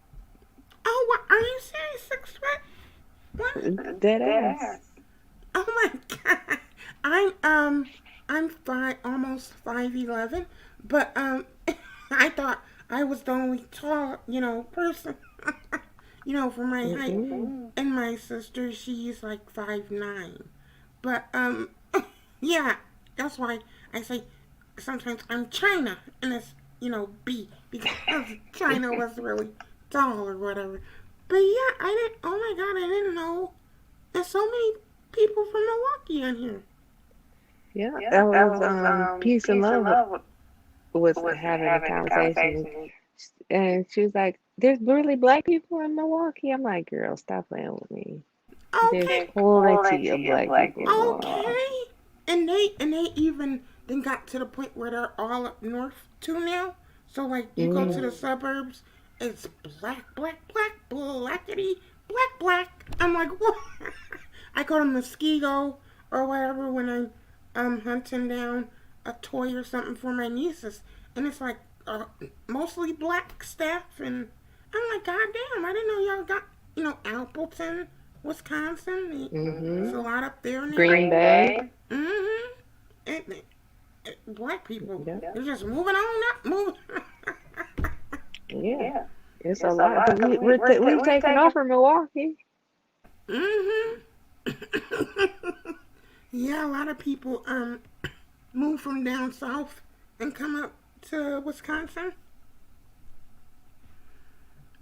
Oh, what? Are you serious? 6 foot? What? Dead ass. Oh my God. I'm I'm almost 5'11", but I thought I was the only tall, person, for my height. Mm-mm. And my sister, she's like 5'9". But yeah, that's why I say sometimes I'm China, and it's B because China was really tall or whatever. But yeah, I didn't. Oh my God, I didn't know there's so many people from Milwaukee on here. Yeah, that was peace and love was having a conversation, and she was like, "There's really black people in Milwaukee." I'm like, "Girl, stop playing with me. There's Okay, plenty of black people in Milwaukee." okay. And they even then got to the point where they're all up north too now. So like you go to Mm-hmm. the suburbs, it's black, black, black, blackity, black, black. I'm like, what? I go to Muskego or whatever when I'm hunting down a toy or something for my nieces, and it's like mostly black staff, and I'm like, God damn, I didn't know y'all got Appleton, Wisconsin. Mm-hmm. There's a lot up there now. Green Bay. Mm-hmm. Black people, Yeah, they're just moving on up, moving. yeah. It's a lot because we've taken over Milwaukee. Mm-hmm. Yeah, a lot of people move from down south and come up to Wisconsin.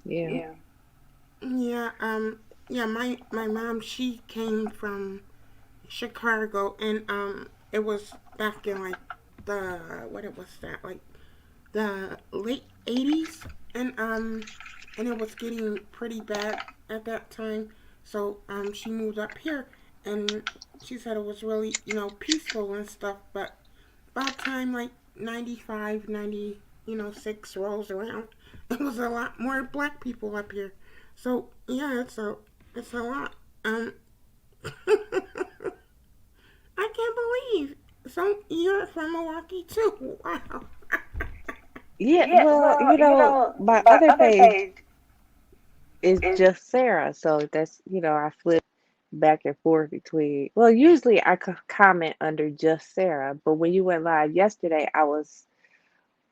Yeah. Yeah, yeah. My mom, she came from Chicago, and it was back in like the what it was that like the late '80s, and it was getting pretty bad at that time. So she moved up here, and she said it was really peaceful and stuff. But about time like 95, 90, 6 rolls around, it was a lot more black people up here. So yeah, it's a lot. I can't believe so you're from Milwaukee too. Wow. Yeah, well, my other page is just Sarah, so that's I flip back and forth between. Well, usually I comment under just Sarah, but when you went live yesterday, I was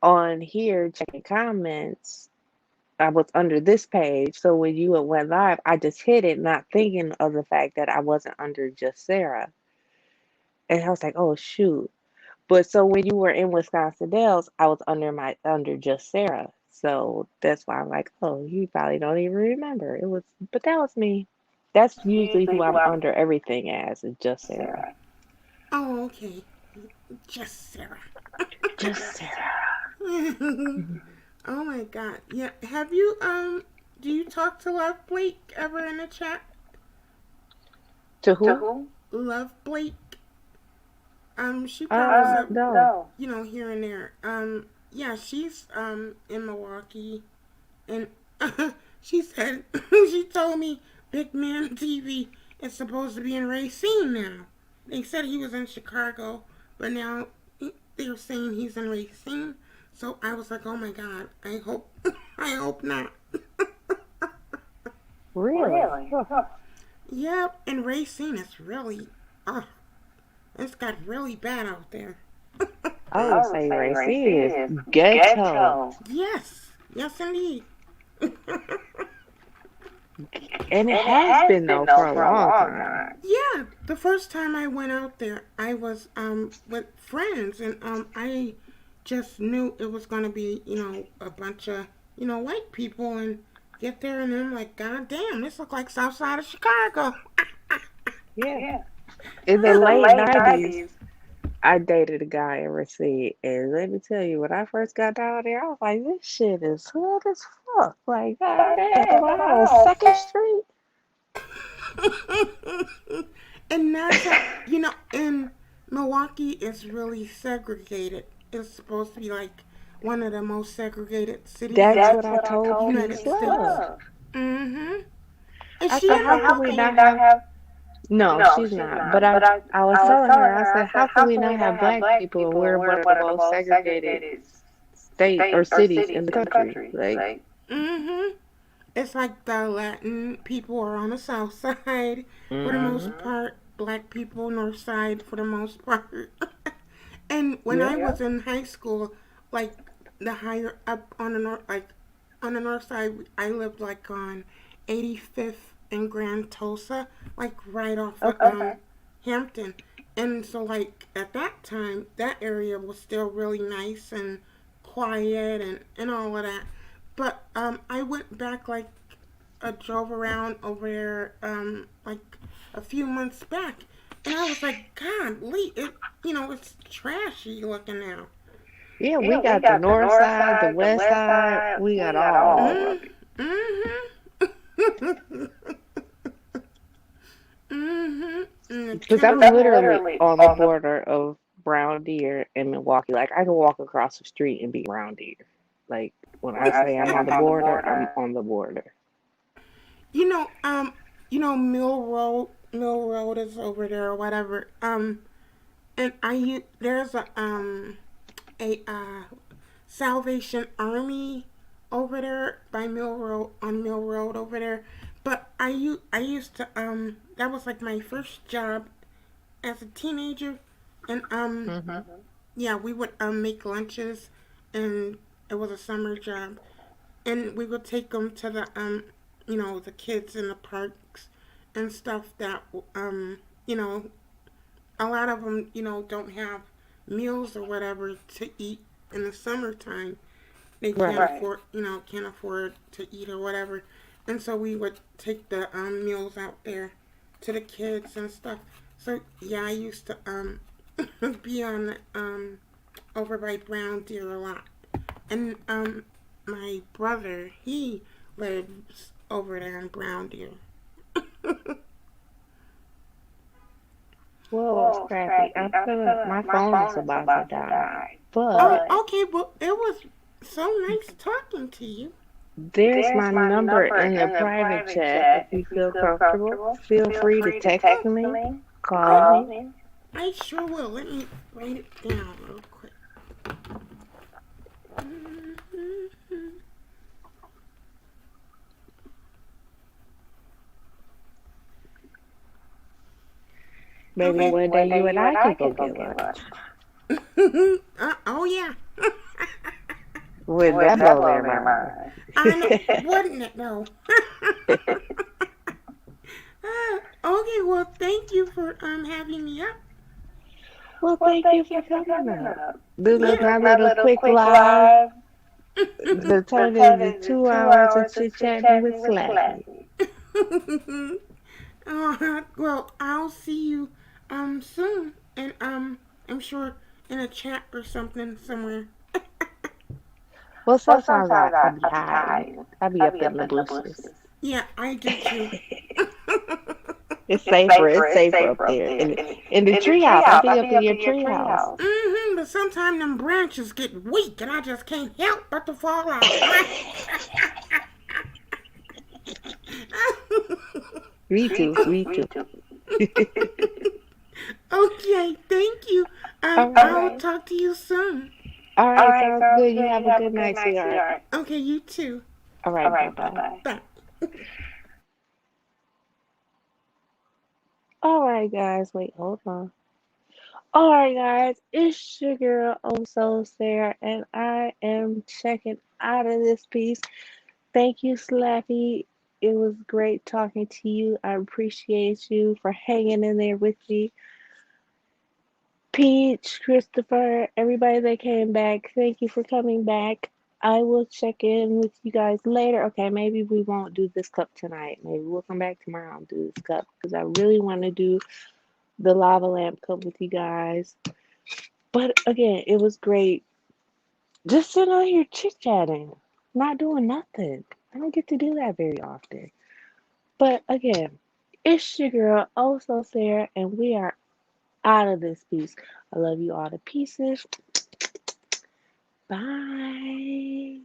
on here checking comments. I was under this page, so when you went live, I just hit it, not thinking of the fact that I wasn't under just Sarah, and I was like, "Oh shoot!" But so when you were in Wisconsin Dells, I was under just Sarah, so that's why I'm like, "Oh, you probably don't even remember it was," but that was me. That's usually who I'm under everything as is just Sarah. Oh, okay. Just Sarah. Just Sarah. Oh my God. Yeah. Have you do you talk to Love Blake ever in the chat? To who? Love Blake. She pops up, No. here and there. Yeah, she's in Milwaukee, and she said she told me Big Man TV is supposed to be in Racine now. They said he was in Chicago, but now they're saying he's in Racine. So I was like, oh my God, I hope I hope not. Really? Huh. Yeah, and Racine is really, oh, it's got really bad out there. I would say Racine is ghetto. Yes, yes indeed. And it And it has has been been though though for a for a long long time. time. Yeah, the first time I went out there, I was with friends, and I just knew it was gonna be, a bunch of, white people, and get there, and I'm like, God damn, this looks like South Side of Chicago. Yeah. Yeah. In the In the late late 90s, 90s. I dated a guy in Racine, and let me tell you, when I first got down there, I was like, this shit is hood as fuck. Like, God goddamn, damn, I'm am on I on 2nd set? Street. And that's how, in Milwaukee, it's really segregated. It's supposed to be like one of the most segregated cities in That's the what That's I what I told told United Peace Peace States. Love. Love. Mm-hmm. Is I she said, I in how said, can how we can we Milwaukee? not not have. have? No, No, she's she's not. But not. I, But I was I was telling telling her, I her, I said, said, how can how we can we not not have have black black people and people we're and one we're of the one of the most most segregated segregated state or state or cities in cities the in the country? country? Like, Like, Mm-hmm. It's like the Latin people are on the south side for the mm-hmm. most part. Black people north side for the most part. And when Yep. I was in high school, like the higher up on the north, like on the north side, I lived like on 85th and Grand Tulsa, like right off of Okay. Hampton. And so, like at that time, that area was still really nice and quiet and all of that. But I went back like I drove around over there like a few months back, and I was like, God, Lee, it's trashy looking now. Yeah, we yeah, we got the got the north north side, the side, the west west side. side. We got We got all of all it. of it. Mm-hmm. Mm-hmm. And the Because Because I'm I'm literally literally on the on the. border of Brown Deer and Milwaukee. Like, I can walk across the street and be Brown Deer. Like, when When I I say say I'm on I'm the on the border, I'm border. on the border. you know, um, Mill Road is over there or whatever. And there's a Salvation Army over there by Mill Road on Mill Road over there. But I used to that was like my first job as a teenager, and Hmm. yeah, we would make lunches, and it was a summer job, and we would take them to the kids in the parks and stuff that you know a lot of them don't have meals or whatever to eat in the summertime. They can't Right. Right. afford can't afford to eat or whatever, and so we would take the meals out there to the kids and stuff. So yeah, I used to be on over by Brown Deer a lot, and my brother he lives over there in Brown Deer. Well, Whoa, Scrappy, Scrappy. I'm I'm feeling feeling my my phone is phone is about to about to die. die. Oh, But But okay. Well, it was so nice talking to you. there's there's my my number number in the in the private private chat. If chat. If you you feel feel comfortable, comfortable, feel feel free to free to text text me, me, call Oh, call me. me. I sure will. Let me write it down real quick. Mhm. Maybe Okay. one Maybe day one you day and you I and can I go can go get get lunch. lunch. Oh yeah. With With that that blow their lonely mind. mind. I know, wouldn't it though? Okay. Well, thank you for having me up. Well, Well, thank you thank for you for coming coming up. up. This This is Yeah. my is my little little quick quick live live to to turn turn into into 2 hours of 2 hours of chit chit chatting with chatting with Slappy. Slappy. Well, I'll see you soon, and I'm sure in a chat or something somewhere. Well, Well, sometimes sometimes I be I be hiding. hiding. I be I up be in up the in the bushes. bushes. Yeah, I do too. It's It's safer. safer. It's It's safer up safer up there. there. In the In the treehouse. I treehouse. I be up be in up your in your treehouse. treehouse. But sometimes them branches get weak, and I just can't help but to fall out. Me Me too. too. Me Me too. too. Okay, thank you. All right. I'll Okay. talk to you soon. All All right. right. Sounds Sounds good. You good. have You a have a good good night, night, sweetheart. sweetheart. Okay, you too. All All right. Bye right. Bye bye. bye. Bye. All right, guys. Wait, hold on. All right, guys. It's your girl, Oh So Sarah, and I am checking out of this piece. Thank you, Slappy. It was great talking to you. I appreciate you for hanging in there with me. Peach, Christopher, everybody that came back, thank you for coming back. I will check in with you guys later. Okay, maybe we won't do this cup tonight. Maybe we'll come back tomorrow and do this cup because I really want to do the lava lamp cup with you guys. But again, it was great just sitting out here chit chatting, not doing nothing. I don't get to do that very often. But again, it's your girl, Oh So Sarah, and we are out of this piece. I love you all to pieces. Bye.